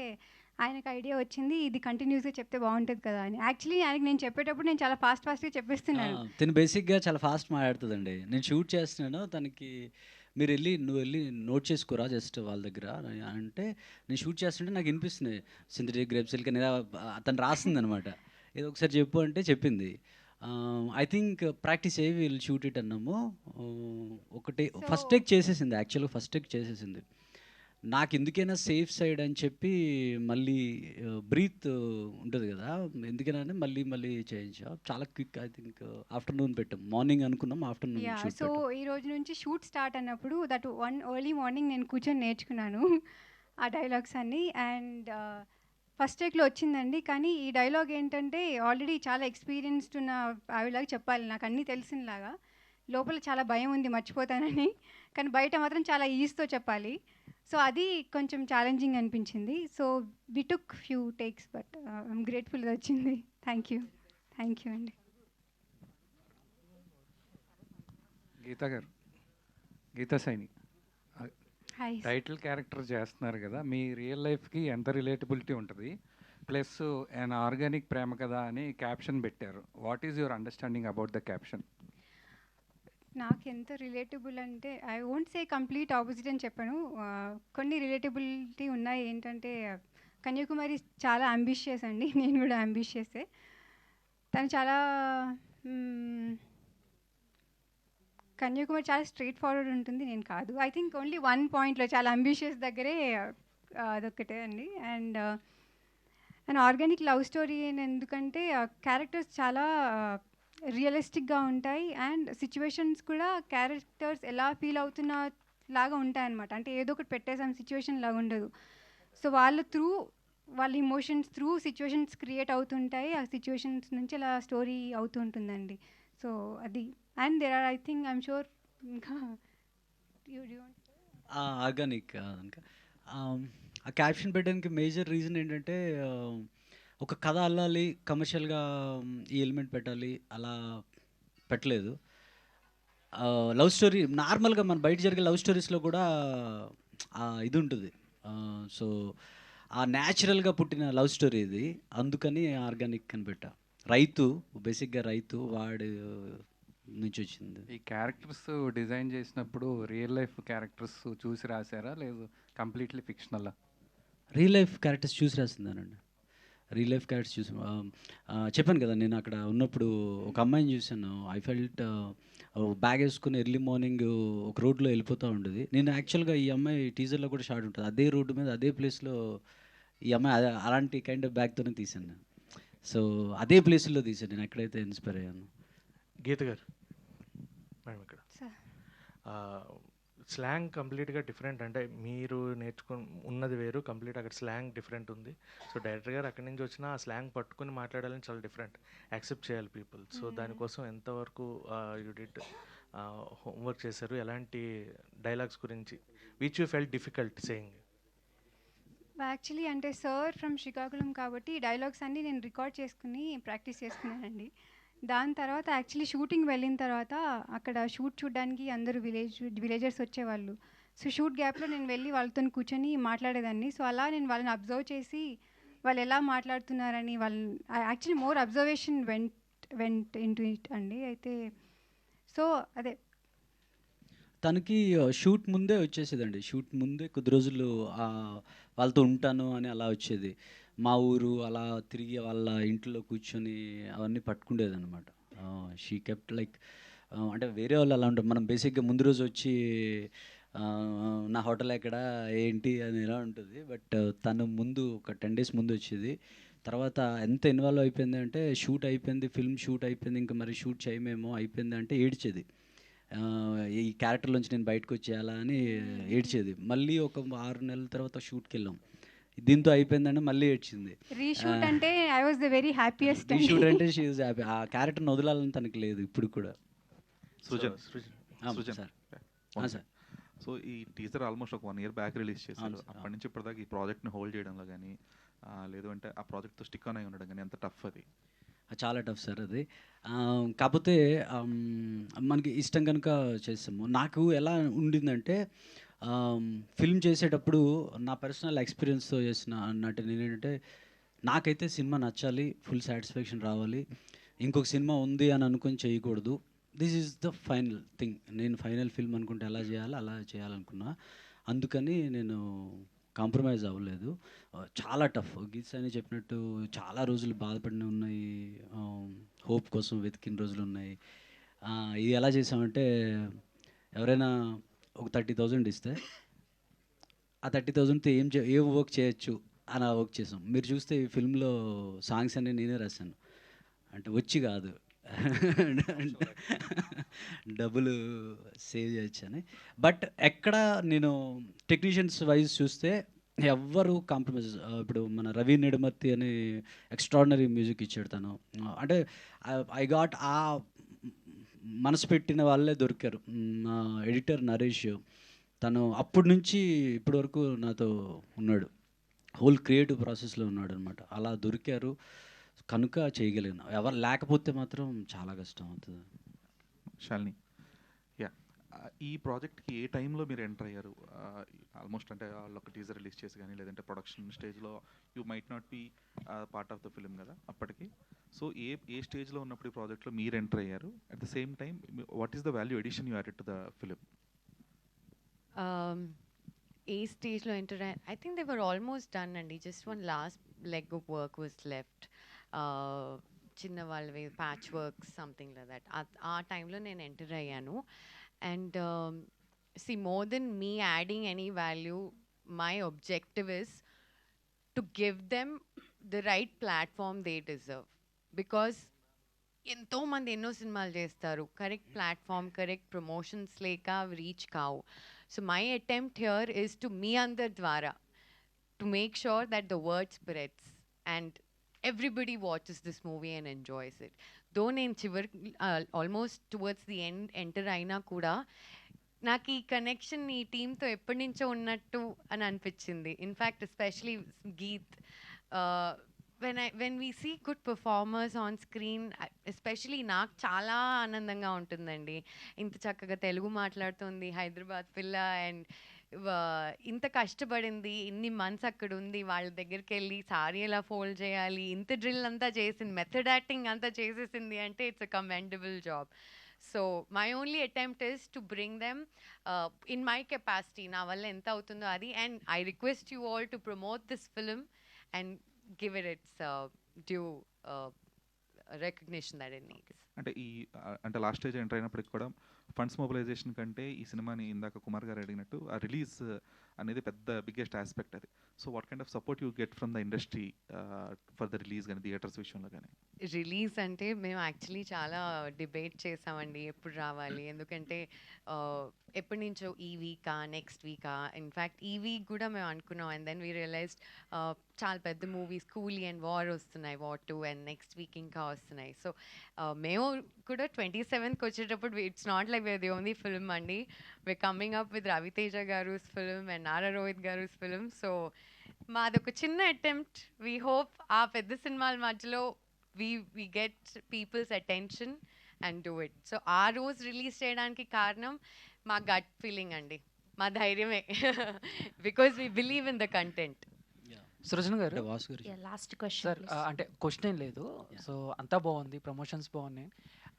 ఆయనకు ఐడియా వచ్చింది, ఇది కంటిన్యూస్గా చెప్తే బాగుంటుంది కదా అని. యాక్చువల్లీ ఆయనకి నేను చెప్పేటప్పుడు నేను చాలా ఫాస్ట్గా చెప్పేస్తున్నాను. తను బేసిక్గా చాలా ఫాస్ట్ మాట్లాడుతుందండి. నేను షూట్ చేస్తున్నాను, తనకి నువ్వు వెళ్ళి నోట్ చేసుకోరా జస్ట్ వాళ్ళ దగ్గర అంటే, నేను షూట్ చేస్తుంటే నాకు వినిపిస్తుంది సింథటిక్ గ్రేప్ సిల్క్ అనేది తను రాస్తుంది అనమాట. ఏదో ఒకసారి చెప్పు అంటే చెప్పింది. ఐ థింక్ ప్రాక్టీస్ అయ్యి వీళ్ళు షూట్ ఇట్ అన్నాము. ఒకటి ఫస్ట్ టేక్ చేసేసింది, యాక్చువల్గా ఫస్ట్ టేక్ చేసేసింది. నాకు ఎందుకైనా సేఫ్ సైడ్ అని చెప్పి మళ్ళీ బ్రీత్ ఉంటుంది కదా, ఎందుకైనా మళ్ళీ మళ్ళీ చేయించా. చాలా క్విక్, ఐ థింక్ ఆఫ్టర్నూన్ పెట్టాం, మార్నింగ్ అనుకున్నాం, ఆఫ్టర్నూన్ యా షూట్ సో పెట్టాం. ఈ రోజు నుంచి షూట్ స్టార్ట్ అన్నప్పుడు దట్ వన్ ఎర్లీ మార్నింగ్ నేను కూర్చొని నేర్చుకున్నాను ఆ డైలాగ్స్ అన్నీ. అండ్ ఫస్ట్ టేక్లో వచ్చిందండి. కానీ ఈ డైలాగ్ ఏంటంటే ఆల్రెడీ చాలా ఎక్స్పీరియన్స్డ్ ఉన్న ఆవిడలాగా చెప్పాలి, నాకు అన్నీ తెలిసినలాగా. లోపల చాలా భయం ఉంది మర్చిపోతానని, కానీ బయట మాత్రం చాలా ఈజీతో చెప్పాలి. సో అది కొంచెం ఛాలెంజింగ్ అనిపించింది. So we took few takes, but I'm grateful వచ్చింది. థ్యాంక్ యూ అండి. గీతా గారు, Geetha Saini hi. Title character చేస్తున్నారు కదా, మీ రియల్ లైఫ్కి ఎంత రిలేటబిలిటీ ఉంటుంది, ప్లస్ an ఆర్గానిక్ ప్రేమ కదా అని క్యాప్షన్ పెట్టారు. What is your understanding about the caption? నాకు ఎంత రిలేటబుల్ అంటే I won't say complete opposite అని చెప్పాను. కొన్ని రిలేటబిలిటీ ఉన్నాయి. ఏంటంటే కన్యాకుమారి చాలా అంబిషియస్ అండి, నేను కూడా అంబిషియసే. తను చాలా కన్యాకుమారి చాలా స్ట్రైట్ ఫార్వర్డ్ ఉంటుంది, నేను కాదు. ఐ థింక్ ఓన్లీ వన్ పాయింట్లో చాలా అంబిషియస్ దగ్గరే అదొక్కటే అండి. అండ్ ఆర్గానిక్ లవ్ స్టోరీ ఎందుకంటే క్యారెక్టర్స్ చాలా రియలిస్టిక్గా ఉంటాయి. అండ్ సిచ్యువేషన్స్ కూడా క్యారెక్టర్స్ ఎలా ఫీల్ అవుతున్న లాగా ఉంటాయన్నమాట. అంటే ఏదో ఒకటి పెట్టేసాం సిచ్యువేషన్ లాగా ఉండదు. సో వాళ్ళ ఇమోషన్స్ త్రూ సిచ్యువేషన్స్ క్రియేట్ అవుతుంటాయి. ఆ సిచ్యువేషన్స్ నుంచి అలా స్టోరీ అవుతూ ఉంటుందండి. సో అది. And there are, I think, I'm sure, ఇంకా ఆర్గానిక్ కనుక ఆ క్యాప్షన్ పెట్టడానికి మేజర్ రీజన్ ఏంటంటే ఒక కథ అల్లాలి, కమర్షియల్గా ఈ ఎలిమెంట్ పెట్టాలి అలా పెట్టలేదు. లవ్ స్టోరీ నార్మల్గా మన బయట జరిగే లవ్ స్టోరీస్లో కూడా ఇది ఉంటుంది. సో ఆ న్యాచురల్గా పుట్టిన లవ్ స్టోరీ ఇది, అందుకని ఆర్గానిక్ అని పెట్టా. రైతు, బేసిక్గా రైతు వాడు నుంచి వచ్చింది. ఈ క్యారెక్టర్స్ డిజైన్ చేసినప్పుడు రియల్ లైఫ్ క్యారెక్టర్స్ చూసి రాశారా, లేదు కంప్లీట్లీ ఫిక్షనలా? రియల్ లైఫ్ క్యారెక్టర్స్ చూసి రాసిందానండి. రియల్ లైఫ్ క్యారెక్టర్స్ చూసి చెప్పాను కదా, నేను అక్కడ ఉన్నప్పుడు ఒక అమ్మాయిని చూశాను. ఐ ఫెల్ట్ బ్యాగ్ వేసుకుని ఎర్లీ మార్నింగ్ ఒక రోడ్లో వెళ్ళిపోతూ ఉండేది. నేను యాక్చువల్గా ఈ అమ్మాయి టీజర్లో కూడా షార్ట్ ఉంటుంది, అదే రోడ్డు మీద అదే ప్లేస్లో ఈ అమ్మాయి అలాంటి కైండ్ ఆఫ్ బ్యాగ్తోనే తీశాను నేను. సో అదే ప్లేస్లో తీశాను నేను, ఎక్కడైతే ఇన్స్పైర్ అయ్యాను. గీత గారు మేడం, ఇక్కడ స్లాంగ్ కంప్లీట్గా డిఫరెంట్. అంటే మీరు ఉన్నది వేరు, కంప్లీట్ అక్కడ స్లాంగ్ డిఫరెంట్ ఉంది. సో డైరెక్టర్ గారు అక్కడి నుంచి వచ్చిన ఆ స్లాంగ్ పట్టుకుని మాట్లాడాలని చాలా డిఫరెంట్, యాక్సెప్ట్ చేయాలి పీపుల్. సో దానికోసం ఎంతవరకు యూ డిడ్ హోంవర్క్ చేశారు? ఎలాంటి డైలాగ్స్ గురించి which you felt difficult saying? Actually అంటే సార్ ఫ్రమ్ శ్రీకాకుళం కాబట్టి డైలాగ్స్ అన్నీ నేను రికార్డ్ చేసుకుని ప్రాక్టీస్ చేసుకున్నానండి. దాని తర్వాత యాక్చువల్లీ షూటింగ్ వెళ్ళిన తర్వాత అక్కడ షూట్ చూడడానికి అందరూ విలేజర్స్ వచ్చేవాళ్ళు. సో షూట్ గ్యాప్లో నేను వెళ్ళి వాళ్ళతో కూర్చొని మాట్లాడేదాన్ని. సో అలా నేను వాళ్ళని అబ్జర్వ్ చేసి వాళ్ళు ఎలా మాట్లాడుతున్నారని actually more observation vent into it అండి. అయితే సో అదే తనకి షూట్ ముందే వచ్చేసేదండి. షూట్ ముందే కొద్ది రోజులు వాళ్ళతో ఉంటాను అని అలా వచ్చేది. మా ఊరు అలా తిరిగి వాళ్ళ ఇంట్లో కూర్చొని అవన్నీ పట్టుకుండేది అనమాట. షీ కెప్ట్ లైక్, అంటే వేరే వాళ్ళు అలా ఉంటారు. మనం బేసిక్గా ముందు రోజు వచ్చి నా హోటల్ ఎక్కడ ఏంటి అని ఎలా ఉంటుంది. బట్ తను ముందు ఒక 10 days ముందు వచ్చేది. తర్వాత ఎంత ఇన్వాల్వ్ అయిపోయింది అంటే, షూట్ అయిపోయింది, ఫిల్మ్ షూట్ అయిపోయింది, ఇంకా మరి షూట్ చేయమేమో అయిపోయింది అంటే ఏడ్చేది. ఈ క్యారెక్టర్లోంచి నేను బయటకు వచ్చేయాలా అని ఏడ్చేది. మళ్ళీ ఒక 6 నెలల తర్వాత షూట్కి వెళ్ళాం, దీంతో అయిపోయిందంటే మళ్ళీ ఏడ్చింది. రీషూట్ అంటే I was the very happiest. Reshoot అంటే షీ ఈజ్ హ్యాపీ. ఆ క్యారెక్టర్ని వదలాలని తనకి లేదు ఇప్పుడు కూడా. సృజన్ సార్, సో ఈ టీజర్ ఆల్మోస్ట్ ఒక 1 year బ్యాక్ రిలీజ్ చేశారు. అప్పటి నుంచి ఇప్పటిదాకా ఈ ప్రాజెక్ట్ని హోల్డ్ చేయడంలో కానీ, లేదు అంటే ఆ ప్రాజెక్ట్తో స్టిక్ ఆన్ అయి ఉండడం కానీ ఎంత టఫ్ అది? చాలా టఫ్ సార్ అది. కాకపోతే మనకి ఇష్టం కనుక చేస్తాము. నాకు ఎలా ఉండిందంటే, ఫిల్మ్ చేసేటప్పుడు నా పర్సనల్ ఎక్స్పీరియన్స్తో చేసిన అన్నట్టు నేనేంటంటే, నాకైతే సినిమా నచ్చాలి, ఫుల్ సాటిస్ఫాక్షన్ రావాలి, ఇంకొక సినిమా ఉంది అని అనుకొని చేయకూడదు. This is the final thing. నేను ఫైనల్ ఫిల్మ్ అనుకుంటే ఎలా చేయాలో అలా చేయాలనుకున్నా. అందుకని నేను కాంప్రమైజ్ అవ్వలేదు. చాలా టఫ్. గీత అని చెప్పినట్టు చాలా రోజులు బాధపడిన ఉన్నాయి, హోప్ కోసం వెతికిన రోజులు ఉన్నాయి. ఇది ఎలా చేసామంటే, ఎవరైనా ఒక 30,000 ఇస్తే ఆ 30,000తో ఏం వర్క్ చేయొచ్చు అని ఆ వర్క్ చేసాం. మీరు చూస్తే ఈ ఫిల్మ్లో సాంగ్స్ అన్నీ నేనే రాశాను. అంటే వచ్చి కాదు, డబ్బులు సేవ్ చేయొచ్చని. బట్ ఎక్కడ నేను టెక్నీషియన్స్ వైజ్ చూస్తే ఎవ్వరు కాంప్రమైజ్. ఇప్పుడు మన రవి నెడుమర్తి అని ఎక్స్ట్రాడినరీ మ్యూజిక్ ఇచ్చాడు తను. అంటే ఐ గాట్ ఆ మనసు పెట్టిన వాళ్ళే దొరికారు. మా ఎడిటర్ నరేష్, తను అప్పటి నుంచి ఇప్పటి వరకు నాతో ఉన్నాడు, హోల్ క్రియేటివ్ ప్రాసెస్లో ఉన్నాడు అనమాట. అలా దొరికారు కనుక చేయగలిగిన. ఎవరు లేకపోతే మాత్రం చాలా కష్టం అవుతుంది. శాలిని, యా, ఈ ప్రాజెక్ట్కి ఏ టైంలో మీరు ఎంటర్ అయ్యారు? ఆల్మోస్ట్ అంటే వాళ్ళు ఒక టీజర్ రిలీజ్ చేసి కానీ లేదంటే ప్రొడక్షన్ స్టేజ్లో you might not be part of the film కదా అప్పటికి. సో ఏ స్టేజ్లో ఉన్నప్పుడు ఈ ప్రాజెక్ట్లో మీరు ఎంటర్ అయ్యారు? At the same time what is the value addition you added to the film? ఏ స్టేజ్లో ఎంటర్ అయ్యారు? I think they were almost done అండి. Just one last leg of work was left. చిన్న వాళ్ళవి patch work something like that. ఆ టైంలో నేను ఎంటర్ అయ్యాను. And see, more than me adding any value, my objective is to give them the right platform they deserve. Because ఎంతో మంది ఎన్నో సినిమాలు చేస్తారు, కరెక్ట్ ప్లాట్ఫామ్, కరెక్ట్ ప్రమోషన్స్ లేక రీచ్ కావు. So my attempt here is to మీ అందరి ద్వారా to make sure that the word spreads and everybody watches this movie and enjoys it. Though నేను చివరికి almost towards the end enter అయినా కూడా నాకు ఈ కనెక్షన్ ఈ టీంతో ఎప్పటి నుంచో ఉన్నట్టు అని అనిపించింది. In fact especially Geeth, when we see good performers on screen, especially నాకు చాలా ఆనందంగా ఉంటుందండి. ఇంత చక్కగా తెలుగు మాట్లాడుతుంది, హైదరాబాద్ పిల్ల, అండ్ ఇంత కష్టపడింది, ఇన్ని మంత్స్ అక్కడ ఉంది, వాళ్ళ దగ్గరికి వెళ్ళి సారీ ఎలా ఫోల్డ్ చేయాలి, ఇంత డ్రిల్ అంతా చేసింది, మెథడ్ యాక్టింగ్ అంతా చేసేసింది అంటే it's a commendable job. So my only attempt is to bring them in my capacity, na valla enta avutundo adi, and I request you all to promote this film and give it its due recognition that it needs. అంటే లాస్ట్ స్టేజ్ ఎంటర్ అయినప్పటికి కూడా ఫండ్స్ మొబిలైజేషన్ కంటే ఈ సినిమాని ఇందాక కుమార్ గారు అడిగినట్టు ఆ రిలీజ్ అనేది పెద్ద బిగ్గెస్ట్ ఆస్పెక్ట్ అది. So what kind of support you get from the industry for the release కానీ థియేటర్స్ విషయంలో కానీ? రిలీజ్ అంటే మేము యాక్చువల్లీ చాలా డిబేట్ చేసామండి ఎప్పుడు రావాలి, ఎందుకంటే ఎప్పటి నుంచో ఈ వీకా నెక్స్ట్ వీకా, ఇన్ఫ్యాక్ట్ ఈ వీక్ కూడా మేము అనుకున్నాం. అండ్ దెన్ వీ రియలైజ్డ్ చాలా పెద్ద మూవీస్ కూలీ అండ్ వార్ వస్తున్నాయి, వార్ 2, అండ్ నెక్స్ట్ వీక్ ఇంకా వస్తున్నాయి. సో మేము కూడా 27th వచ్చేటప్పుడు it's not like where the only film అండి, we're coming up with Ravi Teja గారు's film and నారా రోహిత్ గారు's film. సో మాదొక చిన్న అటెంప్ట్. వీ హోప్ ఆ పెద్ద సినిమాల మధ్యలో we get people's attention and do it. So ఆ రోజు రిలీజ్ చేయడానికి కారణం మా గట్ ఫీలింగ్ అండి, మా ధైర్యమే, because we believe in the content. Srujan గారు, లాస్ట్ క్వశ్చన్ సార్, అంటే క్వశ్చన్ ఏం లేదు. సో అంతా బాగుంది, ప్రమోషన్స్ బాగున్నాయి,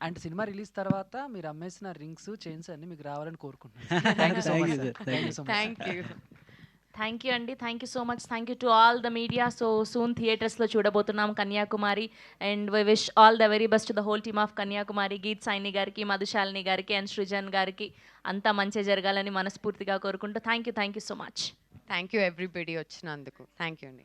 అండ్ సినిమా రిలీజ్ తర్వాత మీరు అమ్మేసిన రింగ్స్, చైన్స్ అన్ని మీకు రావాలని కోరుకుంటున్నాను. Thank you so much. Thank you అండి, thank you so much. Thank you to all the media. So soon థియేటర్స్లో చూడబోతున్నాం Kanyakumari, and we wish all the very best to the whole team of Kanyakumari, Geet Saini గారికి, మధుశాలిని గారికి, అండ్ సృజన్ గారికి అంతా మంచి జరగాలని మనస్ఫూర్తిగా కోరుకుంటూ thank you so much. Thank you everybody వచ్చినందుకు. థ్యాంక్ యూ అండి.